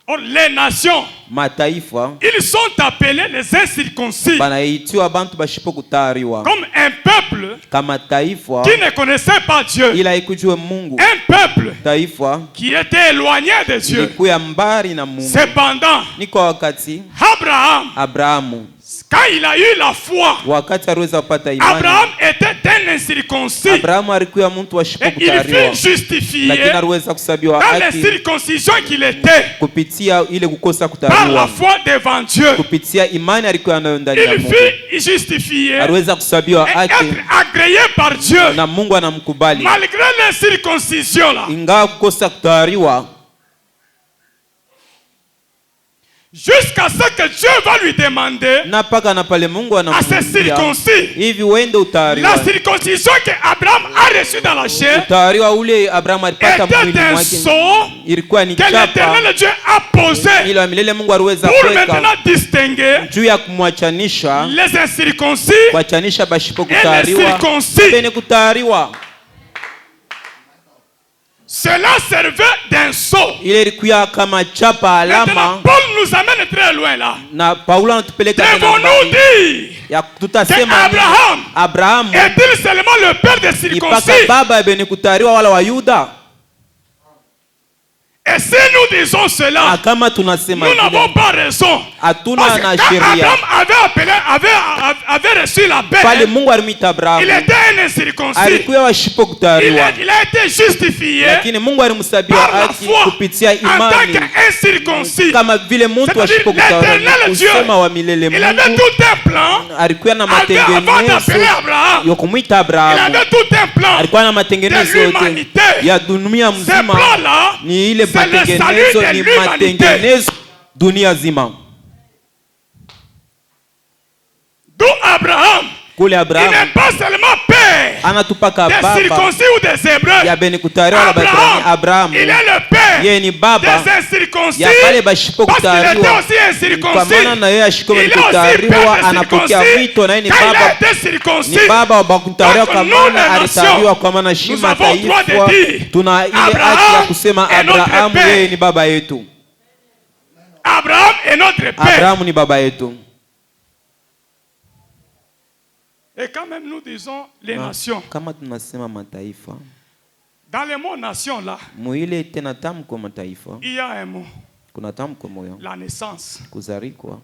Or, les nations, Mataifa ils sont appelés les incirconcis, banaitiwa bantu bashipo kutahariwa comme un peuple kama taifa qui ne connaissait pas Dieu, ila ikujue Mungu, un peuple taifa qui était éloigné de Dieu. ilikuya mbali na Mungu. Cependant, Ni kwa wakati Abrahamu quand il a eu la foi, wakati aliweza kupata imani, Abraham était un incirconcis. Abrahamu alikuwa mtu ashipo Et il kutahariwa, fut justifié lakini aliweza kusabiwa dans la haki circoncision qu'il était kupitia ile kukosa par la kutahariwa, foi devant Dieu. kupitia imani alikuwa nayo ndani ya Il Mungu, fut justifié aliweza kusabiwa et haki être agréé par Dieu na Mungu anamkubali malgré la circoncision là. ingawa kukosa kutahariwa. Jusqu'à ce que Dieu va lui demander na paka na pale Mungu à se anamwambia circoncis. hivi uende utahariwa. La circoncision que Abraham a reçue dans la chair Utahariwa ule Abraham alipata était mwili un mwake sceau ilikuwa ni que chapa l'éternel Dieu a posé ile wa milele Mungu aliweza pour kuweka maintenant distinguer juu ya kumwachanisha, les incirconcis kuachanisha bashipo et les kutahariwa circoncis. bene kutahariwa. Cela servait d'un sceau. Ile ilikuwa kama chapa Maintenant, alama, Paul nous amène très loin là. na Paulo anatupeleka tena Devons-nous mbali. dire Ya que tutasema nini? Abraham Abrahamu est-il seulement le père des ipaka circoncis? baba bene kutahariwa wala Wayuda? Et si nous disons cela, Kama tunasema nous n'avons vile, pas raison. hatuna Parce na que quand sheria. Abraham avait reçu la Pale paix, Mungu alimwita il Abrahamu, était un incirconcis. alikuwa washipo kutahariwa, Il a été justifié lakini Mungu alimsabia par la haki foi kupitia en tant imani, qu'incirconcis. kama vile mtu C'est-à-dire washipo kutahariwa. l'éternel Dieu, Usema wa milele il avait Mungu tout un plan. alikuwa na Avant matengenezo d'appeler Abraham, ya kumwita il Abrahamu, avait tout un plan alikuwa na de matengenezo yote l'humanité. ya dunia Ce mzima. plan-là, Ni ile c'est le matengenezo, salut ni de l'humanité. matengenezo dunia zima. D'où Abraham, Kule il Abrahamu n'est pas seulement père anatupaka des baba circoncis ou des Hébreux. ya beni kutahariwa na Waebrania. Abrahamu Il est le père yeye ni baba des incirconcis, ya pale bashipo parce qu'il était kutahariwa, aussi kwa incirconcis. maana na yeye ashiko Il beni est aussi kutahariwa père des anapokea circoncis. mwito, na yeye ni Quand il a baba été circoncis, ni baba wa bakutahariwa, donc kwa nous, maana les alitahariwa, nations, kwa maana nous shima avons le droit de taifa dire, tuna ile haki ya Abraham kusema est notre Abrahamu père. yeye ni baba yetu. Abraham est notre père. Abrahamu ni baba yetu. Et quand même nous disons les nations, Kama tunasema mataifa, dans les mots nations là, muile tena tamko mataifa, il y a un mot, kuna tamko moyo la naissance. kuzarikwa,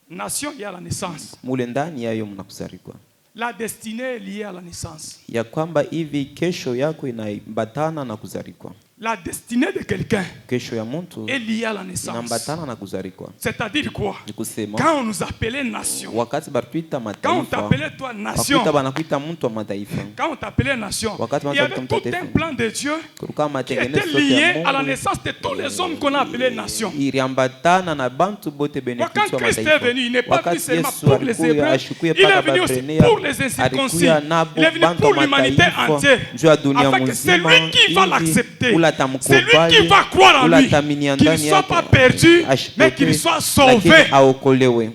Nation, il y a la naissance. mule ndani yayo mna kuzarikwa, La destinée est liée à la naissance. ya kwamba hivi kesho yako inaambatana na kuzarikwa. La destinée de quelqu'un Kesho ya mtu est liée à la naissance. inaambatana na kuzarikwa. C'est-à-dire quoi? Ni kusema Quand on nous appelait nation, wakati batuita quand on mataifa, t'appelait toi nation, wakuita banakuita mtu wa mataifa, quand on t'appelait nation, wakati il y avait tout un plan de Dieu kulikuwa qui était matengenezo yote lié ya à la Mungu naissance de tous les hommes qu'on a appelés nations. iliambatana na bantu bote benefits wa Quand Christ est mataifa. venu, il n'est pas venu Wakati seulement Yesu pour les alikuya Hébreux, ashukuye il est paka venu aussi Babrenea, pour les incirconcis. alikuya nabo Il est venu bantu pour wa l'humanité mataifa entière. juu ya dunia Afin que c'est mzima, lui qui va ili l'accepter. ula C'est lui qui tamkubali, va croire en ula lui. taminia Qu'il ne ndani soit yake, pas perdu, mais ashipotee, qu'il soit lakini sauvé. aokolewe.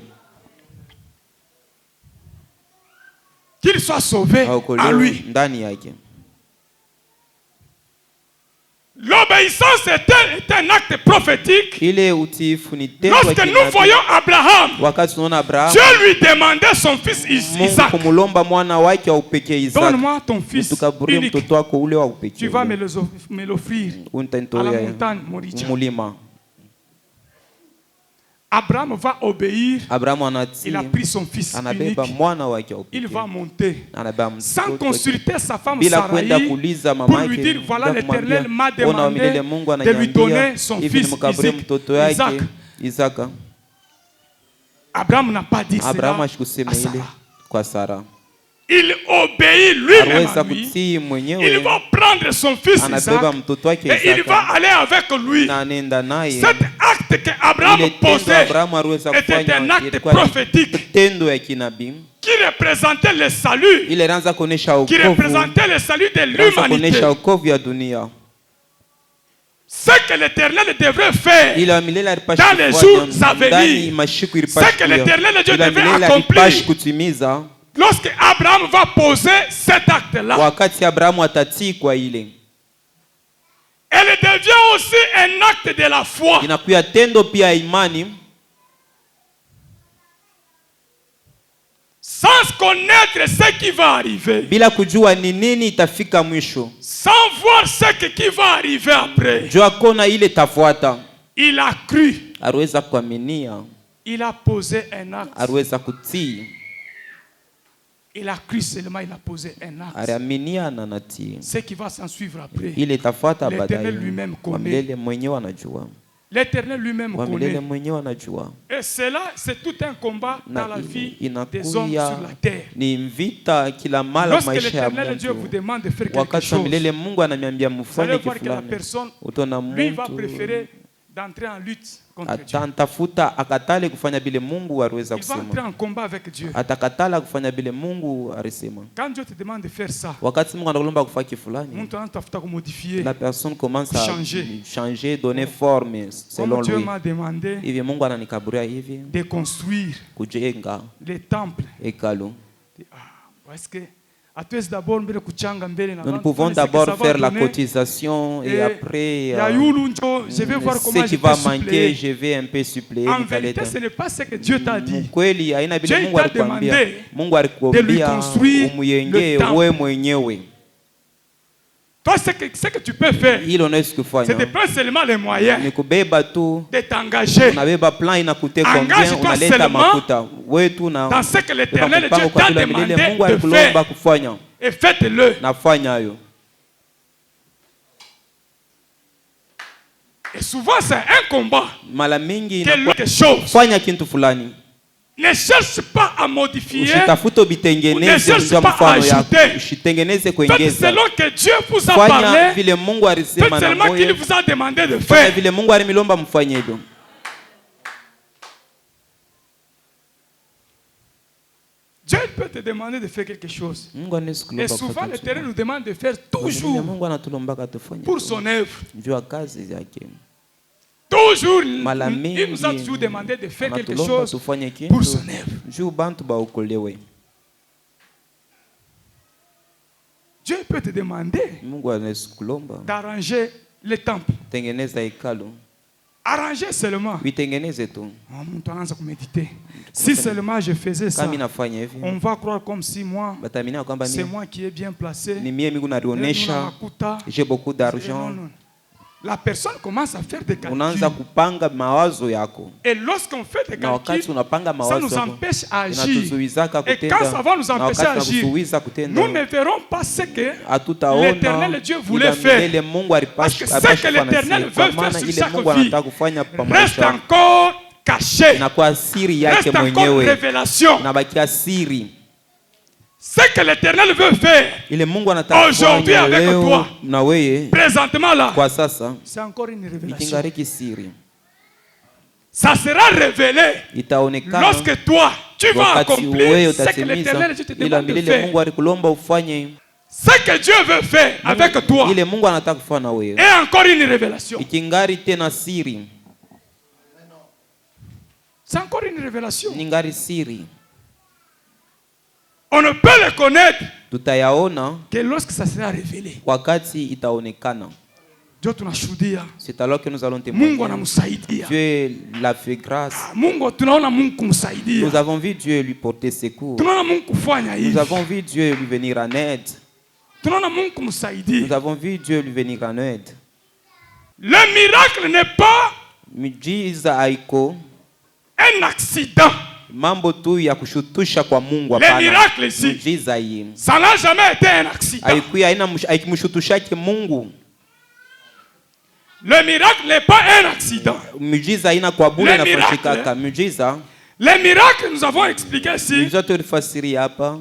Qu'il soit sauvé en Aokolewe lui. ndani yake. L'obéissance est un acte prophétique. Ile utiifu ni tendo la Lorsque nous kinabii. voyons Abraham, Wakati tunaona Abrahamu, Dieu lui demandait son fils Mungu Isaac. kumulomba mwana wake wa upekee Isaac, Donne-moi ton fils tukaburie unique. mtoto wako ule wa upekee, Tu vas me l'offrir à la untanitolea montagne Moriah. mulima. Abraham va obéir. Abrahamu Il a anatii, pris son fils anabeba unique. mwana wake wa Il upekee, va monter anabeba sans mtoto consulter sa femme bila kwenda Sarai kuuliza pour mama lui yake, dire voilà bila kumwambia, l'Éternel m'a ona wa milele demandé Mungu de lui ananiambia donner son hivi fils nimkaburie Isaac. mtoto yake Isaac. Isaka. Abraham n'a pas dit Abrahamu cela ashikusema à ile Sarah. kwa Sara, Il obéit lui-même aliweza à lui. kutii Il mwenyewe, va prendre son fils anabeba Isaac mtoto wake et il va Isaka aller avec lui. na anaenda naye. Cet acte que Abraham Ile tendo posait Abrahamu aliweza était un kufanya acte ilikuwa ni prophétique tendo ya kinabii, qui représentait le salut, ile ilianza kuonesha qui wokovu, représentait le salut de ilianza l'humanité. kuonesha wokovu ya dunia. Ce que l'Éternel devrait faire, Ile wa milele alipashi Dans les kufanya, jours à venir, ndani mashiku ilipashi ce que l'Éternel Dieu ile wa devait milele accomplir. alipashi kutimiza lorsque Abraham va poser cet acte-là, wakati Abrahamu atatii kwa ile, elle devient aussi un acte de la foi. inakuya tendo pia ya imani, Sans connaître ce qui va arriver, bila kujua ni nini itafika mwisho, sans voir ce qui va arriver après. jua kona ile tafuata. Il a cru, Aliweza kuaminia, il a posé un acte. aliweza kutii, Il a cru seulement, il a posé un acte. aliaminia na natii. Ce qui va s'en suivre après, Ile tafuata l'Éternel baadaye, lui-même wa connaît. milele mwenyewe anajua, L'Éternel lui-même wa milele connaît. mwenyewe anajua. Et cela, c'est tout un combat dans la Na vie des hommes inakuya sur la terre. ni vita kila mara Lorsque maisha ya l'Éternel Dieu vous mtu. demande de faire quelque Wakati wa chose, milele Mungu ananiambia vous allez mfanye voir que la kifulani, personne, utaona lui, va mtu préférer d'entrer en lutte contre Dieu. Atantafuta akatale kufanya bile Mungu aliweza Il va entrer kusema. en combat avec Dieu. Atakatala kufanya bile Mungu alisema. Quand Dieu te demande de faire ça, Wakati Mungu anakulomba kufanya kitu fulani, mtu anatafuta kumodifier. la personne commence à changer, donner forme selon Comme Dieu lui. m'a demandé Hivi Mungu ananikaburia hivi de construire kujenga les temples. hekalu. Parce que d'abord Nous pouvons d'abord faire la cotisation et après je vais voir comment ce qui va manquer, je vais un peu suppléer. En vérité, ce n'est pas ce que Dieu t'a dit. Kweli haina vile Dieu Mungu t'a alikwambia. demandé Mungu alikwambia construire umuyenge le temple. wewe mwenyewe. Toi, ce que tu peux faire, Hilo unaweza c'est de kufanya. prendre seulement les moyens Ni kubeba tu. de t'engager Unabeba plan inakute combien, Engage-toi unaleta seulement makuta. Wewe tu na dans ce que l'Éternel mpango Dieu kwa t'a kila vile demandé Mungu de alikulomba faire. kufanya. Et faites-le. Nafanya hayo. Et souvent, c'est un combat. Mara mingi Quelque chose. fanya kitu fulani. Ne cherche pas à modifier. Usitafute ubitengeneze cherche kwa pas à mfano yako. ajouter. Usitengeneze Faites kuongeza. selon que Dieu vous a Fanya parlé. vile Mungu Faites alisema na seulement qu'il moyo. vous a demandé de Fanya faire. vile Mungu alimilomba mfanye hivyo. Dieu peut te demander de faire quelque chose. Mungu anaweza Et kulomba souvent, kufanya l'Éternel kitu. nous demande de faire Vile toujours Mungu anatulombaka tufanye pour tu. son œuvre. Juu ya kazi yake. Toujours, Mara il nous a mingi toujours demandé de faire quelque anatulomba chose tufanye pour kitu. son œuvre. Juu bantu baokolewe. Dieu peut te demander Mungu anaweza kulomba. d'arranger les temples. Tengeneza hekalu. Arranger seulement. Vitengeneze tu. Mtu anaanza kumediter. Si seulement je faisais ça, Kama nafanya hivi. on va croire comme si moi, Batamini kwamba c'est mimi moi qui est bien placé. ni mie Mungu nalionesha. J'ai beaucoup d'argent. Non. La personne commence à faire des Unaanza calculs. kupanga mawazo yako. Et lorsqu'on fait des Na wakati calculs, unapanga ça mawazo nous yako, empêche à agir. inatuzuizaka Et kutenda. quand ça va nous Na empêcher wakati à agir, nakuzuiza kutenda, nous ne verrons pas ce que hatutaona l'Éternel Dieu voulait ila faire. milele Mungu Parce que alipashi ce que l'Éternel veut faire maana sur ile chaque Mungu vie anataka kufanya pa reste maisha encore caché. inakuwa siri yake Reste encore mwenyewe, révélation. inabakia siri. Ce que l'Éternel veut faire Ile Mungu anataka aujourd'hui kufanya avec leo toi, na wewe présentement là, kwa sasa, c'est encore une révélation. itingariki siri, Ça sera révélé itaonekana lorsque toi, tu vas wakati accomplir wewe ce que l'Éternel utatimiza Dieu te ila demande de milele faire. Mungu alikulomba ufanye. Ce que Dieu veut faire avec toi Ile Mungu anataka kufanya na wewe est encore une révélation. ikingari tena siri, C'est encore une révélation. ningari siri. On ne peut le connaître Tutayaona que lorsque ça sera révélé. wakati itaonekana. Dieu tunashuhudia. C'est alors que nous allons Mungu témoigner. anamsaidia. Dieu l'a fait grâce. Mungu tunaona Mungu kumsaidia. Nous avons vu Dieu lui porter secours. Tunaona Mungu kufanya hivi. Nous avons vu Dieu lui venir en aide. Tunaona Mungu kumsaidia. Nous avons vu Dieu lui venir en aide. Le miracle n'est pas Miujiza haiko un accident. mambo tu ya kushutusha kwa Mungu, Le hapana. miracle ici, Miujiza hii ça n'a jamais été un accident. haikimshutushake Mungu. Le miracle n'est pas un accident. Miujiza haina kwa bure Le inafanyikaka. Miujiza Les miracles, nous avons expliqué ici, miujiza tulifasiri hapa,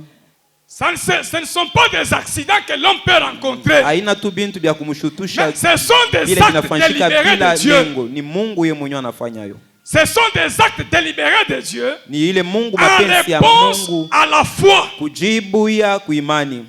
ce ne sont pas des accidents que l'homme peut rencontrer. haina tu bintu vya kumshutusha Mais ce sont des vile actes vinafanyika délibérés bila de Dieu. lengo. Ni Mungu yeye mwenyewe anafanya hayo. Ce sont des actes délibérés de Dieu Ni ile Mungu, en mapenzi ya réponse Mungu à la foi. kujibu ya kuimani.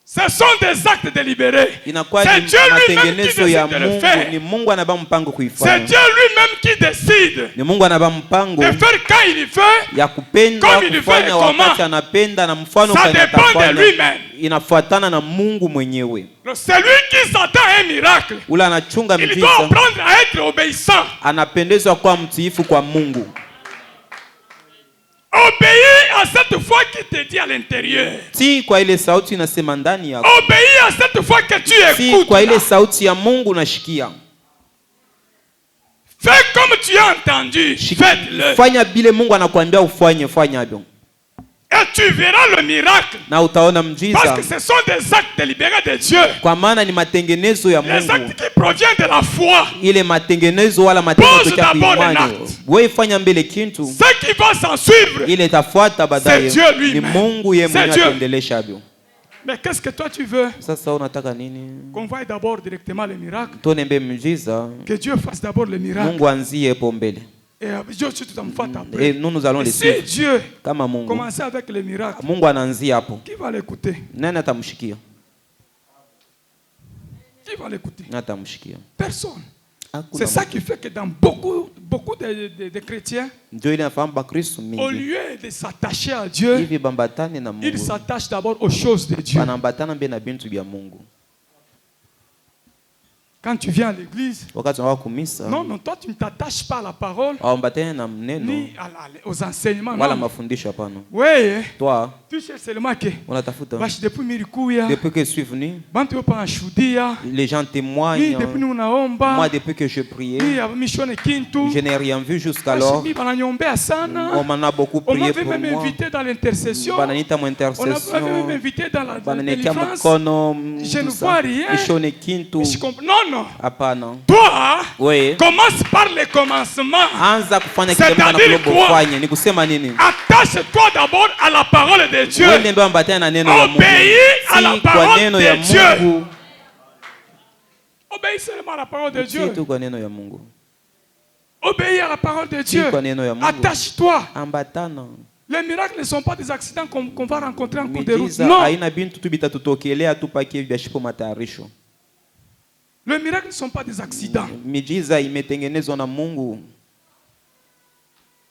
Ce sont des actes délibérés. Inakuwa C'est ni Dieu lui-même qui matengenezo ya décide de le Mungu. faire. Ni Mungu anaba mpango C'est kuifanya. Dieu lui-même qui décide Ni Mungu anaba mpango de faire quand il veut. ya kupenda Comme il kufanya veut, wakati comment? anapenda na mfano Ça kwenye dépend de atafanya. lui-même. Inafuatana na Mungu mwenyewe. Donc, celui qui s'attend à un miracle, Ule anachunga il doit miujiza, apprendre à être obéissant. anapendezwa kuwa mtiifu kwa Mungu. Obéis à cette foi qui te dit à l'intérieur. Si kwa ile sauti inasema ndani yako. Obéis à cette foi que tu Si écoutes. kwa ile sauti ya Mungu unashikia. Fais comme tu as entendu. Faites-le. Fanya bile Mungu anakuambia ufanye, fanya hivyo. Et tu verras le miracle. Na utaona Parce mjiza. que ce sont des actes délibérés de Dieu. Kwa maana ni matengenezo ya Les Mungu. actes qui proviennent de la foi. Ile matengenezo wala matendo Pose kutoka d'abord kwa un imani. acte. Wewe fanya mbele kintu. Ce qui va s'en suivre, Ile itafuata baadaye. C'est Dieu Ni lui-même. Mungu yeye C'est mwenyewe Dieu. ataendelesha hivyo. Mais qu'est-ce que toi tu veux? Sasa unataka nini? Qu'on voie d'abord directement les miracles. Tuonembe miujiza. Que Dieu fasse d'abord les miracles. Mungu anzie hapo mbele. Et Dieu tu t'en fais après. Et nous allons les Si suivre. Dieu Kama Mungu. commence avec les miracles. Mungu anaanzia hapo. Qui va l'écouter? Nani atamshikia? Qui va l'écouter? Nani atamshikia? Personne. Hakuna C'est ça mtu. qui fait que dans beaucoup de chrétiens, Ndio ile nafahamu Bakristo au mingi. lieu de s'attacher à Dieu, Hivi bambatane na ils Mungu. s'attachent d'abord aux choses de Dieu. Banambatana mbele na bintu vya Mungu. Quand tu viens à l'église, Wakati unakuwa kumisa. non, toi tu ne t'attaches pas à la parole, Haumbatane na mneno ni aux enseignements. wala Non. mafundisho hapana. Oui, Toi tu sais seulement que unatafuta. bashi depuis milikuya, Depuis que je suis venu, bantu yopa nashuhudia, les gens ni témoignent. depuis nous naomba, Moi, depuis que je priais, ni mishone kintu, je n'ai rien vu jusqu'alors. bashi bananyombea On sana. m'en a beaucoup On prié m'avait pour même moi. invité dans l'intercession. Bananita mon On m'avait même intercession. invité dans la Bananikia délivrance. mkono. Je ne vois rien. Ishone kintu. Non. Hapana. Toi, Oui. commence par le commencement. Anza kufanya C'est-à-dire kile Mungu anakuomba quoi? ufanye. Ni kusema nini? Attache-toi d'abord à la parole de Dieu. Wewe ndio ambatana na neno la Mungu. Obéis à la Si kwa parole neno de ya Dieu. Mungu. Obéis seulement à la parole de Si Dieu. tu kwa neno ya Mungu. Obéis à la parole de Si Dieu. kwa neno ya Mungu. Attache-toi. Ambatana. Les miracles ne sont pas des accidents qu'on va rencontrer en cours de route. Miujiza Non. haina bintu tu bitatutokelea tu pakie vya shipo matayarisho. Les miracles ne sont pas des accidents. Miujiza imetengenezwa na Mungu.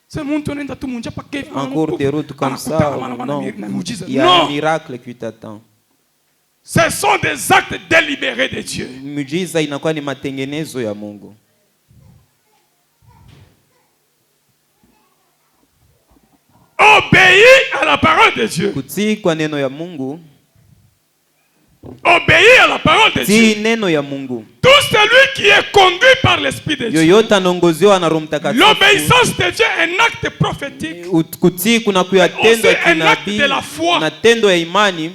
C'est mon tourné dans tout le monde. En cours de route comme ça, non. Il y a un miracle qui t'attend. Ce sont des actes délibérés de Dieu. Miujiza inakuwa ni matengenezo ya Mungu. Obéis à la parole de Dieu. Kutii kwa neno ya Mungu. Obéis à la parole de Tii Dieu. neno ya Mungu. Tout celui qui est conduit par l'Esprit de Dieu. Yoyote anaongozewa na Roho Mtakatifu. L'obéissance de Dieu est un acte prophétique. Kutii kuna kuyatendo ya Aussi un acte kinabii de la foi. na tendo ya imani.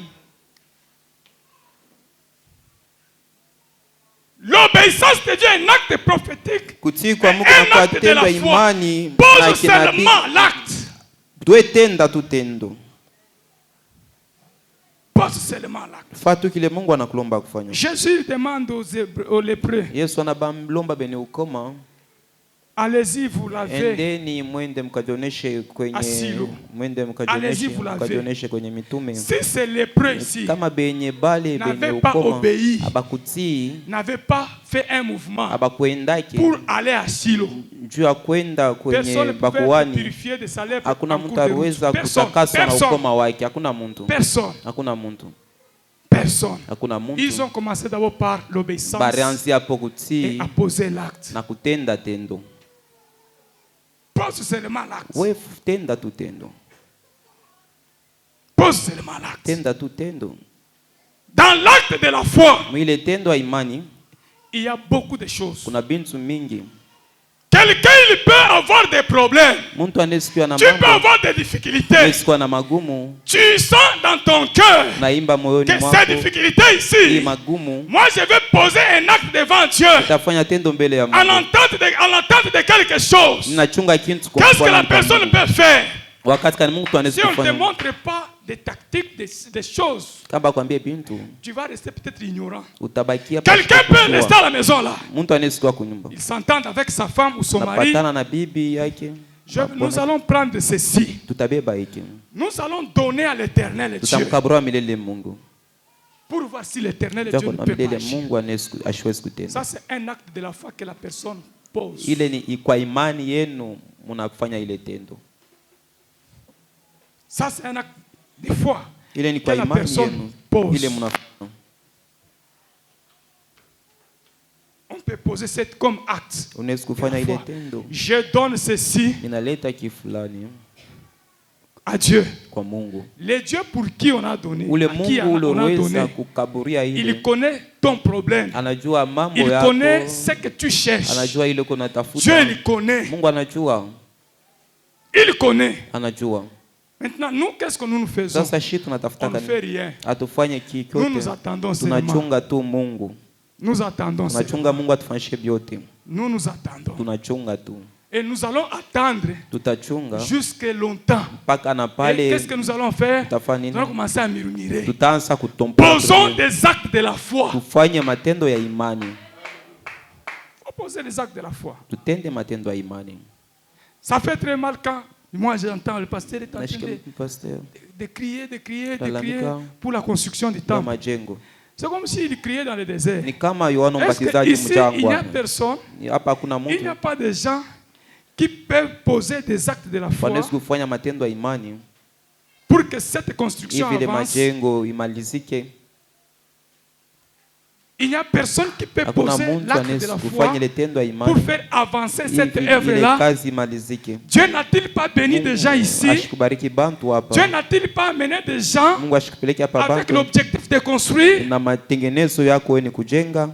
L'obéissance de Dieu est un acte prophétique. Kutii kwa Mungu Un na acte de tendo la ya foi. imani na Pose kinabii. seulement l'acte. Tuetenda tutendo. Pose seulement l'acte. Fatu kile Mungu anakulomba kufanya. Jésus demande aux lépreux, Yesu anabamlomba bene ukoma. allez-y, vous lavez. Endeni mwende mkajioneshe kwenye Asilo. mwende Allez-y, vous lavez. mkajioneshe kwenye mitume. Si ces lépreux ici Kama benye bale n'avaient benye pas ukoma obéi, abakutii n'avaient pas fait un mouvement abakuendake pour aller à Silo, juu ya kwenda personne kwenye ne pouvait être bakuani, purifié de sa lèpre hakuna en mtu cours de route. aliweza Personne, kutakaswa na personne, ukoma wake. Hakuna mtu, personne, hakuna mtu, personne. hakuna mtu. Ils ont commencé d'abord par l'obéissance Barianzi hapo et kutii à poser l'acte. na kutenda tendo. Pose seulement l'acte. Wewe tenda tu tendo, Pose seulement l'acte. tenda tu tendo. Dans l'acte de la foi, Mwile tendo ya imani il y a beaucoup de choses. kuna bintu mingi. Quelqu'un il peut avoir des problèmes. Muntu anesikiwa na Tu peux mambo, avoir des difficultés. anesikiwa na magumu, Tu sens dans ton cœur naimba moyoni que mwako ces difficultés hii ici, magumu, moi je vais poser un acte devant Dieu utafanya tendo mbele ya en Mungu. entente de quelque chose. Ninachunga kintu kwa Qu'est-ce que la kufanya personne pamoja. peut faire? Wakati kani Mungu Si on ne te anaweza montre pas des tactiques, des choses, kama kwambie bintu tu vas rester peut-être ignorant. utabakia Quelqu'un peut rester à la maison là. Mtu anayesikia kunyumba Il s'entend avec sa femme ou son mari. napatana na bibi yake, Nous allons prendre ceci. tutabeba hiki, Nous allons donner à l'éternel Dieu tutamkabura milele Mungu, pour voir si l'éternel Dieu ne kwa peut pas milele agir. Mungu ashwezi kutenda. Ça, c'est un acte de la foi que la personne pose. Ile ni kwa imani yenu mnafanya ile tendo. Ça, c'est un acte de foi Ile ni que kwa la imani personne yenu pose. ile mnafanya. On peut poser cette comme acte. Unaweza de kufanya la ile foi. tendo, Je donne ceci inaleta kifulani à Dieu. kwa Mungu. Le Dieu pour qui on a donné, Ule à qui Mungu ule on a uliweza donné, kukaburia il ile, connaît ton problème. anajua mambo Il yako, connaît ce que tu cherches. anajua ile uko Dieu, natafuta. il connaît. Mungu anajua, Il connaît. anajua. Maintenant, nous, qu'est-ce que nous faisons? Sasa shi On tunatafuta ne fait nini? rien. Atufanye Nous nous kikote, attendons seulement. tunachunga tu Mungu, Nous attendons seulement. tunachunga Mungu atufanyishe vyote, Nous nous attendons. tunachunga tu. Et nous allons attendre tutachunga jusque longtemps. mpaka na Et pale qu'est-ce que nous allons faire? tutafanya Nous allons nini? commencer à murmurer. Tutaanza kutompa, Posons des actes de la foi. tufanye matendo ya imani, Posez les actes de la foi. tutende matendo ya imani. Ça fait très mal quand moi j'entends le pasteur est en train Nashika pastor de crier Lalamika pour la construction du ya temple. majengo C'est comme s'il criait dans le désert. ni kama Yohana Est-ce Mbatizaji qu'ici, il n'y a mjangwa. personne, Hapa hakuna il n'y a mtu pas de gens qui peuvent poser des actes de la foi wanaweza kufanya matendo ya imani pour que cette construction hivi ile avance? majengo imalizike. Il n'y a personne qui peut Hakuna poser mtu l'acte de anaweza la foi kufanya ile tendo ya pour imani faire avancer cette hivi ile œuvre-là. kazi imalizike. Dieu n'a-t-il pas béni des gens ici? Ashikubariki bantu hapa. Dieu n'a-t-il pas amené des gens Mungu ashikupeleke hapa avec bantu l'objectif de construire? na matengenezo yako wewe ni kujenga.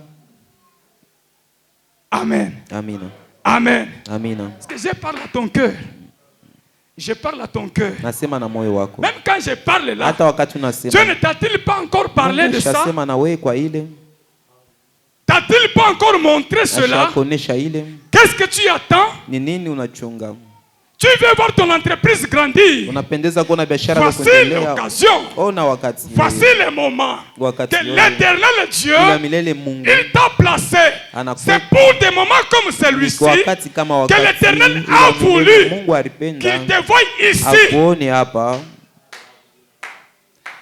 Amen. Amina. Amen. Amina. Parce que je parle à ton cœur. Je parle à ton cœur. Nasema na moyo wako. Même quand je parle là, Hata wakati Dieu unasema ne t'a-t-il pas encore parlé de ça? Nasema na wewe kwa ile. T'a-t-il pas encore montré cela? Ashakuonesha ile. Qu'est-ce que tu attends? Ni nini unachunga? Tu veux voir ton entreprise grandir. Unapendeza kuona biashara yako Voici kuendelea. l'occasion. Ona wakati. Voici le moment Wakati que ule. l'éternel Dieu, Ila milele Mungu. il t'a placé. Anakupa. C'est pour des moments comme celui-ci Kwa wakati kama que wakati. l'éternel ila a milele voulu Mungu alipenda. qu'il te voie ici. Akuone hapa.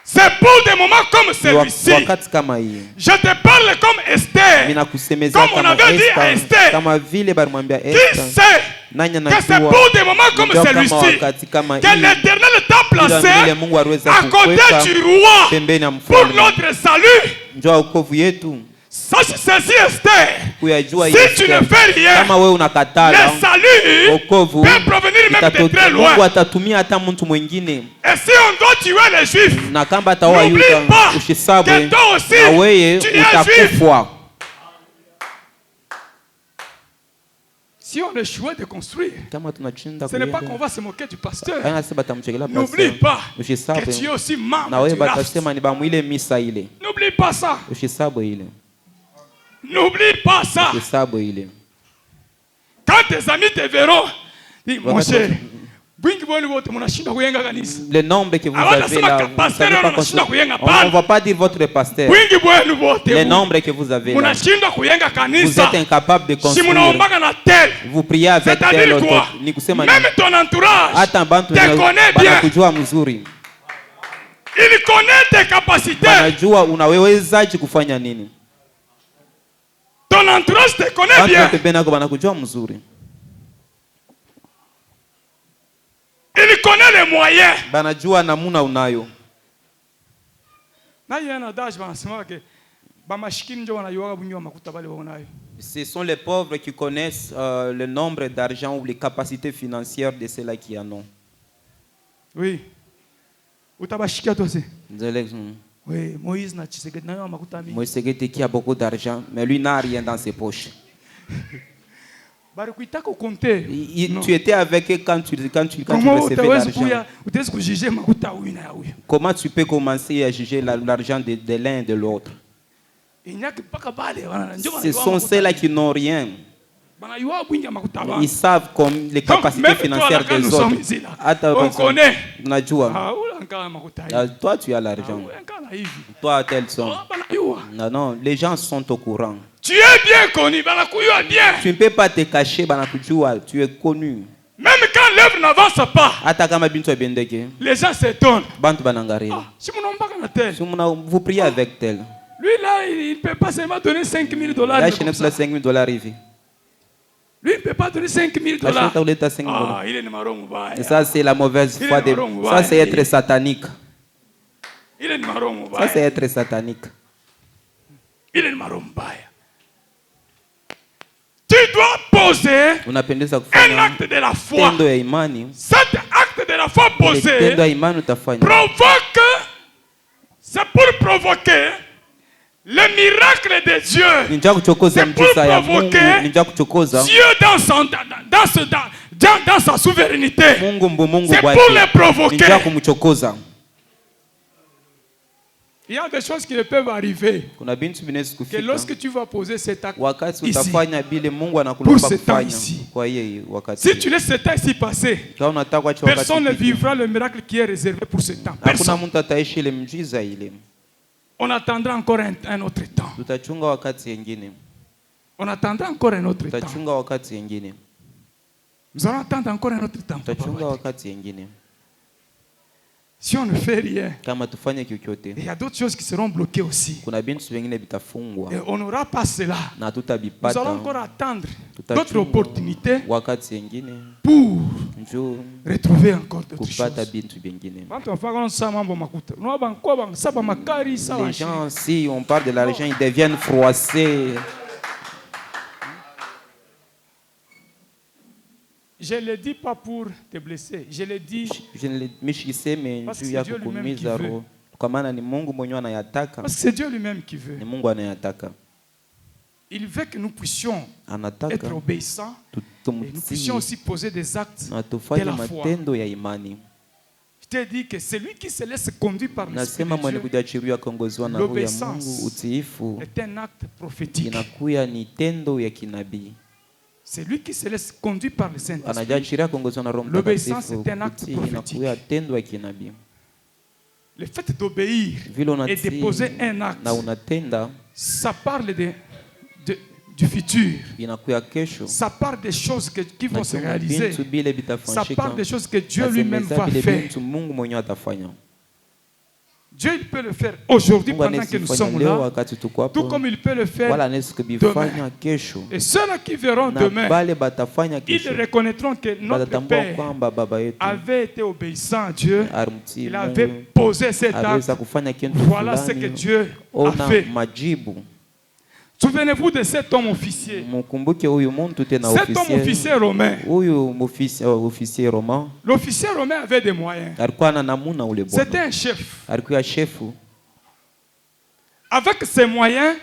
C'est pour des moments comme celui-ci. Wakati kama hii. Je te parle comme Esther. Ninakusemeza Comme on kama avait dit à Esther. Esther. Kama vile balimwambia Qui Esther. sait Nani que c'est anajua pour des moments comme Ndio kama celui-ci wakati kama que hii. l'éternel t'a Ila milele placé Mungu aliweza à côté kukuweka du roi pembeni ya pour mfalme. notre salut. Njoo wokovu yetu. Sache ceci, Esther. Kuyajua Si tu ne fais rien, kama wewe unakatala le salut wokovu peut provenir même de très loin. Mungu atatumia hata mtu mwingine, Et si on doit tuer les Juifs, na kamba ataoa n'oublie Yuda pas ushisabwe que toi aussi, na wewe tu es juif. utakufwa. Si on échoue de construire, Kama tunachinda ce n'est pas qu'on va se moquer du pasteur. anasema batamchekelea N'oublie pastor pas que ushisabwe, tu es aussi na membre wewe du raft. batasema ni bamwile misa ile, N'oublie pas ça. ushisabwe ile, N'oublie pas ça. ushisabwe ile. Quand tes amis te verront, dis, mon Wakati cher, bwingi bwenu bote munashinda kuyenga kanisa. Le nombre que vous Ah, avez wanasema là, ka vous pasteur savez pas anashinda kuyenga on ne pana. va pas dire votre pasteur. Bwingi bwenu bote Le nombre que vous avez là, munashinda kuyenga vous kanisa. êtes incapable de Si construire. munaombaga na tel, Vous priez avec tel c'est-à-dire autre. quoi? Ni kusema Même ton entourage hata bantu te connaît bien. banakujua mzuri, Il connaît tes capacités. banajua unawezaje kufanya nini. Ton entourage te connaît Bantu bien. pembeni yako banakujua mzuri, Il connaît les moyens. banajua namuna unayo. Na yeye anadaje banasema ke bamashikini ndio wanayuaga bunyi wa makuta bale waonayo. Ce sont les pauvres qui connaissent le nombre d'argent ou les capacités financières de ceux-là qui en ont. Oui. Utabashikia toi aussi. Désolé. Oui, Moïse na Tshisekedi na makuta mingi. Moïse qui a beaucoup d'argent, mais lui n'a rien dans ses poches. Bari kuitaka compter. Tu étais avec eux quand tu Comment recevais l'argent. utaweza kujuger makuta huyu na huyu? Comment tu peux commencer à juger l'argent de l'un et de l'autre? Ce sont ceux-là qui n'ont rien. Ils savent comme les capacités financières des autres. On connaît. Toi, tu as l'argent. Toi, telle somme. Non, non, les gens sont au courant. Tu es bien connu. Tu ne peux pas te cacher. Tu es connu. Même quand l'œuvre n'avance pas, les gens s'étonnent. Vous priez avec tel. Lui là, il ne peut pas seulement donner $5 000. Là, je n'ai pas $5 000. Lui, il ne peut pas donner $5 000. Ah, il est numéro. Et ça, c'est la mauvaise foi. Ça, c'est être satanique. Il est numéro. Ça, c'est être satanique. Il est numéro. Tu dois poser un acte de la foi. Cet acte de la foi posé provoque, c'est pour provoquer le miracle de Dieu. C'est pour provoquer Dieu dans sa souveraineté. C'est pour le provoquer. Il y a des choses qui ne peuvent arriver que lorsque tu vas poser cet acte ici, pour ce temps ici. Si tu laisses ce temps ici passer, personne ne vivra le miracle qui est réservé pour ce temps. Personne. On attendra encore un autre temps. On attendra encore un autre temps. Nous allons attendre encore un autre temps. Si on ne fait rien, il y a d'autres choses qui seront bloquées aussi. Et on n'aura pas cela. Nous allons encore attendre d'autres opportunités pour retrouver encore d'autres choses. Les gens, si on parle de l'argent, ils deviennent froissés. Je ne le dis pas pour te blesser. Je le dis parce que c'est Dieu lui-même qui veut. Parce que c'est Dieu lui-même qui veut. Il veut que nous puissions être obéissants et nous puissions aussi poser des actes de la foi. Je t'ai dit que celui qui se laisse conduire par l'Esprit de Dieu, l'obéissance est un acte prophétique. C'est lui qui se laisse conduire par le Saint-Esprit. L'obéissance est un acte prophétique. Le fait d'obéir et de poser un acte, ça parle du futur. Ça parle des choses qui vont se réaliser. Ça parle des choses que Dieu lui-même va faire. Dieu il peut le faire aujourd'hui pendant que nous sommes là, tout comme il peut le faire demain. Et ceux-là qui verront demain, ils reconnaîtront que notre Père avait été obéissant à Dieu. Il avait posé cet acte. Voilà ce que Dieu a fait. Souvenez-vous de cet homme officier. Cet homme officier romain. L'officier romain avait des moyens. C'était un chef. Avec ses moyens,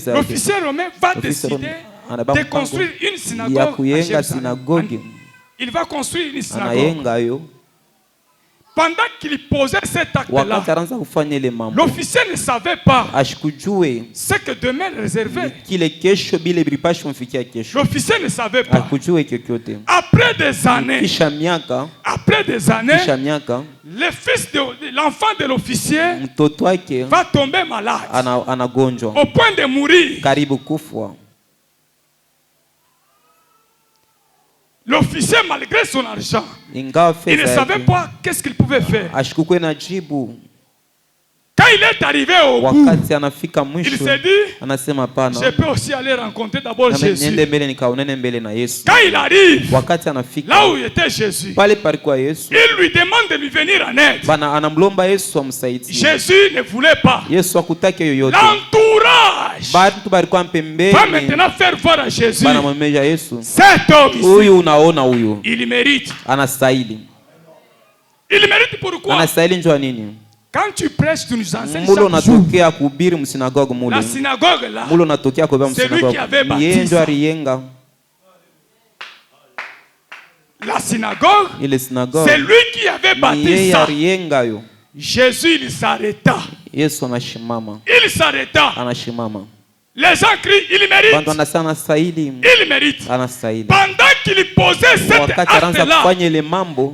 l'officier romain va décider de construire une synagogue à Jérusalem. Il va construire une synagogue. Pendant qu'il posait cet acte-là, l'officier ne savait pas ce que demain réservait. L'officier ne savait pas. Après des années, l'enfant de l'officier va tomber malade au point de mourir. L'officier, malgré son argent, il ne savait pas qu'est-ce qu'il pouvait faire. Quand il est arrivé au bout, il s'est dit, je peux aussi aller rencontrer d'abord Jésus. Quand il arrive, là où était Jésus, il lui demande de lui venir en aide. Jésus ne voulait pas. L'entourage va maintenant faire voir à Jésus, cet homme ici, il mérite. Il mérite pourquoi? Quand tu prêches, tu nous enseignes chaque jour. La synagogue là, c'est lui qui avait bâti ça. La synagogue, c'est lui qui avait bâti ça. Jésus, il s'arrêta. Il s'arrêta. Les gens crient, il mérite. Il mérite. Pendant qu'il posait cet acte-là,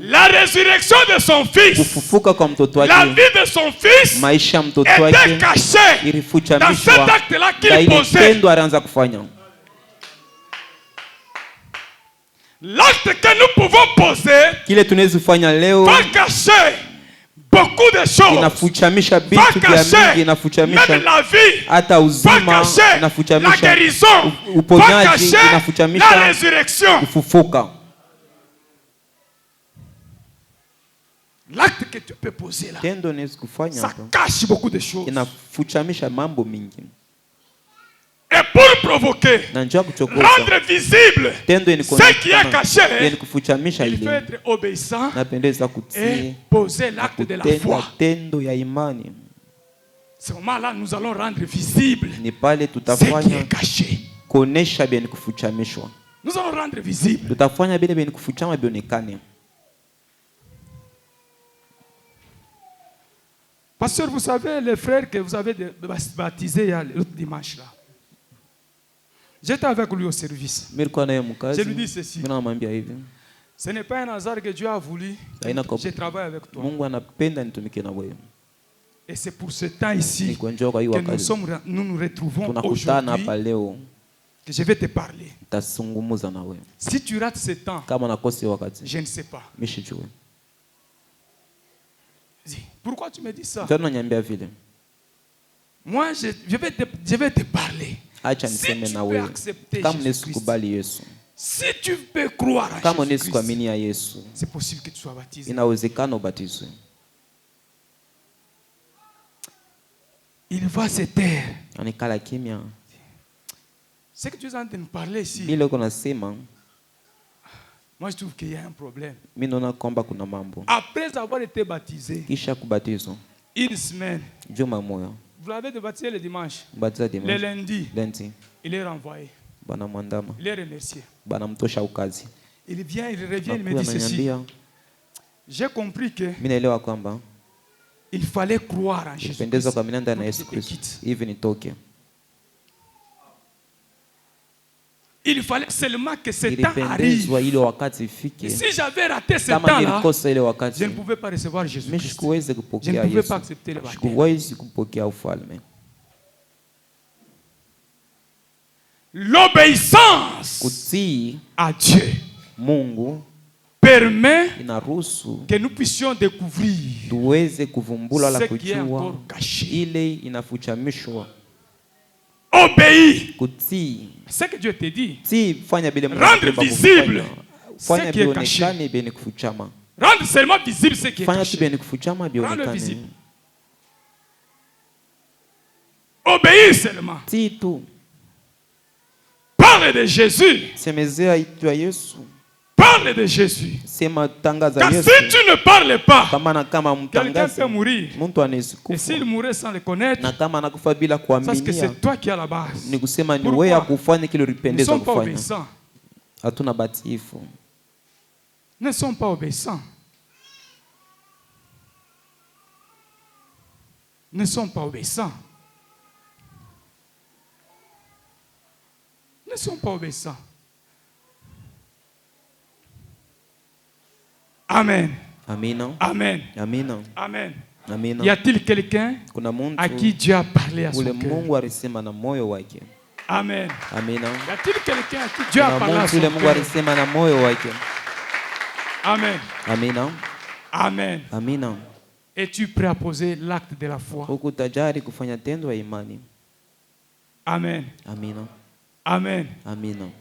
la résurrection de son fils, la vie de son fils était cachée dans cet acte-là qu'il posait. L'acte que nous pouvons poser va cacher beaucoup de choses. Va cacher même la vie. Va cacher la guérison. Va cacher la résurrection. L'acte que tu peux poser là, ça cache beaucoup de choses. Et pour provoquer, rendre visible ce qui est caché, il faut être obéissant et poser l'acte de la foi. Ce moment-là, nous allons rendre visible ce qui est caché. Nous allons rendre visible. Pasteur, vous savez, les frères que vous avez baptisés il y a l'autre dimanche là. J'étais avec lui au service. Je lui dis ceci. Ce n'est pas un hasard que Dieu a voulu que je travaille avec toi. Et c'est pour ce temps ici que nous retrouvons aujourd'hui, que je vais te parler. Si tu rates ce temps, je ne sais pas. Pourquoi tu me dis ça? Moi, je vais te parler. Si tu peux accepter Jésus-Christ, si tu peux croire à Jésus-Christ, c'est possible que tu sois baptisé. Il va se taire. Ce que tu es en train de parler ici, moi je trouve qu'il y a un problème. Après avoir été baptisé, une semaine, vous l'avez baptisé le dimanche, le lundi, il est renvoyé. Il est remercié. Il vient, il revient, il me dit ceci. J'ai compris que il fallait croire en Jésus-Christ. Il fallait seulement que ce temps arrive. Si j'avais raté ce temps-là, je ne pouvais pas recevoir Jésus-Christ. Je ne pouvais pas accepter le baptême. L'obéissance à Dieu permet que nous puissions découvrir ce qui est encore caché. Obéir. Ce que Dieu te dit. Rendre visible ce qui est caché. Rendre seulement visible ce qui est caché. Rendre visible. Obéir seulement. Parle de Jésus. Parle de Jésus. Car si tu ne parles pas, quelqu'un peut mourir. Et s'il mourait sans le connaître, parce que c'est toi qui es à la base. Pourquoi? Nous ne sommes pas obéissants. Nous ne sommes pas obéissants. Nous ne sommes pas obéissants. Nous ne sommes pas obéissants. Amen. Amen. Amen. Amen. Amen. Amen. Y a-t-il quelqu'un à qui Dieu a parlé à son cœur? Amen. Amen. Y a-t-il quelqu'un à qui Dieu a parlé à son cœur? Amen. Amen. Amen. Amen. Es-tu prêt à poser l'acte de la foi? Amen. Amen. Amen. Amen.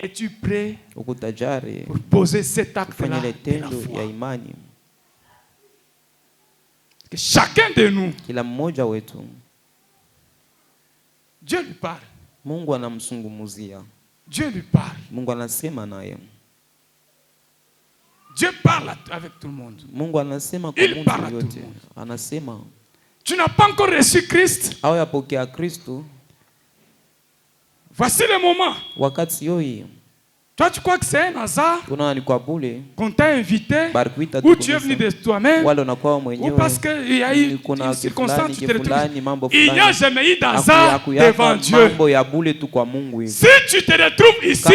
Es-tu prêt pour poser cet acte-là de la foi? Que chacun de nous, Dieu lui parle. Dieu lui parle. Dieu parle avec tout le monde. Il parle à tout le monde. Tu n'as pas encore reçu Christ. Voici le moment. Toi, tu crois que c'est un hasard qu'on t'a invité ou tu es venu de toi-même ou parce qu'il y a eu une circonstance, tu te retrouves. Il n'y a jamais eu d'hasard devant Dieu. Si tu te retrouves ici,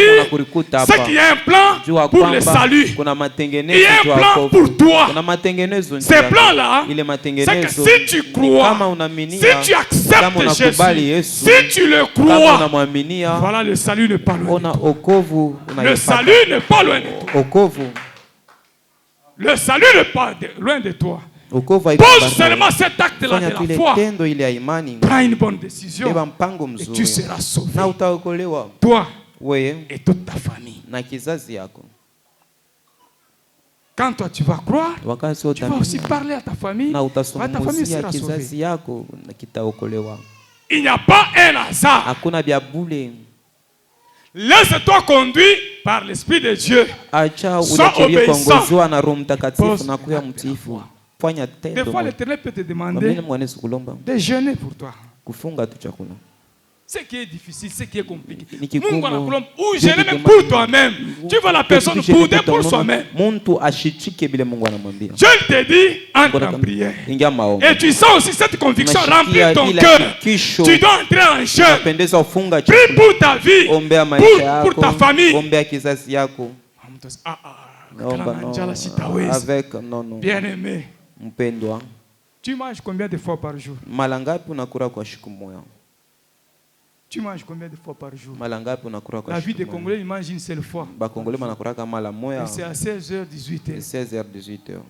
c'est qu'il y a un plan pour le salut. Il y a un plan pour toi. Ce plan-là, c'est que si tu crois, si tu acceptes Jésus, si tu le crois, voilà, le salut n'est pas loin. Le salut n'est pas loin de toi. Le salut n'est pas loin de toi. Pose seulement cet acte-là de la foi. Prends une bonne décision et tu seras sauvé. Toi et toute ta famille. Quand toi tu vas croire, tu vas aussi parler à ta famille. Ta famille sera sauvée. Il n'y a pas un hasard. Laisse-toi conduire par l'Esprit de Dieu. Sois obéissant. Des fois, l'Éternel peut te demander de jeûner pour toi. Ce qui est difficile, ce qui est compliqué. Ou gêner même pour toi-même. Tu vois la personne bouder pour soi-même. Dieu te dit, entre en prière. Et tu sens aussi cette conviction remplir ton cœur. Tu dois entrer en jeûne. Prie pour ta vie, pour ta famille. Bien-aimé. Tu manges combien de fois par jour? Tu manges combien de fois par jour? La vie des Congolais, ils mangent une seule fois. Et c'est à 16h, 18h. 16h, 18h.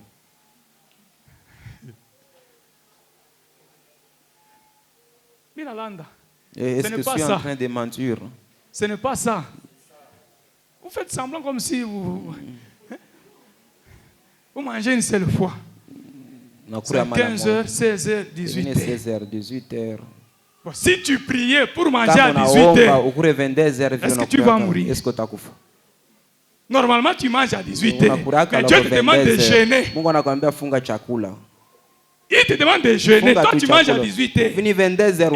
Est-ce que je suis en train de mentir? Ce n'est pas ça. Vous faites semblant comme si vous mangez une seule fois. C'est 15h, 16h, 18h. 16h, 18h. Si tu priais pour manger à 18h, est-ce que tu vas mourir? Normalement, tu manges à 18h. Mais Dieu te demande de jeûner. Il te demande de jeûner. Toi, tu manges à 18h.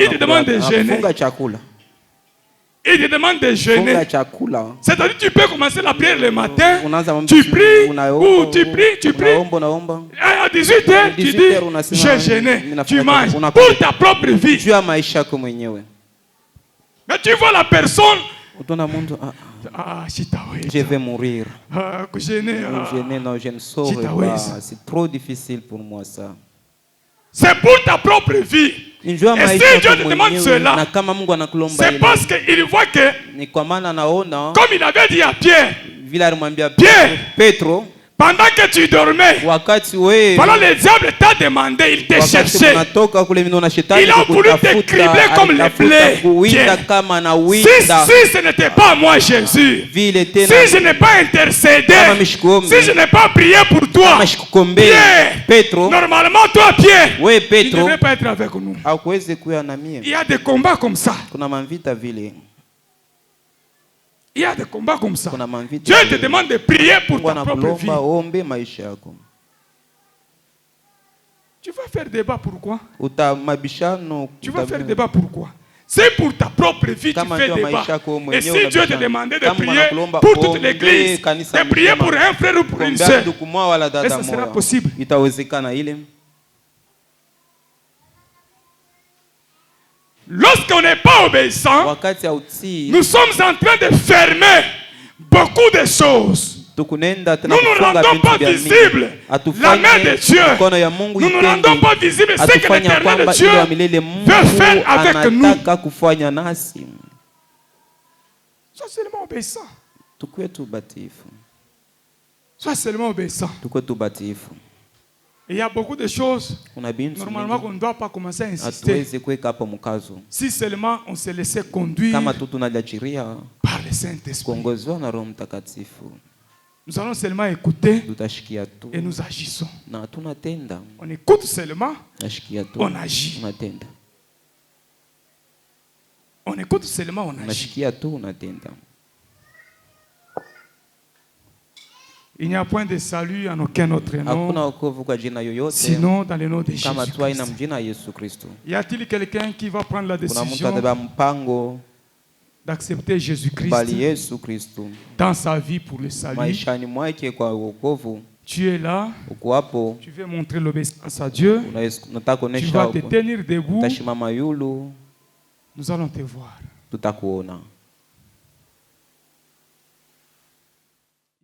Il te demande de jeûner. Il te demande de jeûner. C'est-à-dire que tu peux commencer la prière le matin. Tu pries, ou tu pries. À 18h, tu dis, j'ai jeûné. Tu manges pour ta propre vie. Mais tu vois la personne. Je vais mourir. Non, je ne saurais pas. C'est trop difficile pour moi ça. C'est pour ta propre vie. Et si Dieu te demande cela, c'est parce qu'il voit que, comme il avait dit à Pierre, Pierre, pendant que tu dormais, voilà, le diable t'a demandé, il t'a cherché. Il a voulu te cribler comme les blés. Si ce n'était pas moi, Jésus, si je n'ai pas intercédé, si je n'ai pas prié pour toi, Pierre, normalement toi, Pierre, il ne devait pas être avec nous. Il y a des combats comme ça. Il y a des combats comme ça. Dieu te demande de prier pour ta propre vie. Tu vas faire débat pourquoi? Tu vas faire débat pourquoi? C'est pour ta propre vie que tu fais débat. Et si Dieu te demandait de prier pour toute l'église, de prier pour un frère ou pour une sœur, est-ce que ce sera possible? Lorsqu'on n'est pas obéissant, nous sommes en train de fermer beaucoup de choses. Nous ne rendons pas visible la main de Dieu. Nous ne rendons pas visible ce que l'Éternel de Dieu veut faire avec nous. Sois seulement obéissant. Sois seulement obéissant. Il y a beaucoup de choses, normalement, qu'on ne doit pas commencer à insister. Si seulement on se laissait conduire par le Saint-Esprit. Nous allons seulement écouter et nous agissons. On écoute seulement, on agit. On écoute seulement, on agit. Il n'y a point de salut en aucun autre nom, sinon dans le nom de Jésus-Christ. Y a-t-il quelqu'un qui va prendre la décision d'accepter Jésus-Christ dans sa vie pour le salut? Tu es là, tu veux montrer l'obéissance à Dieu, tu vas te tenir debout, nous allons te voir.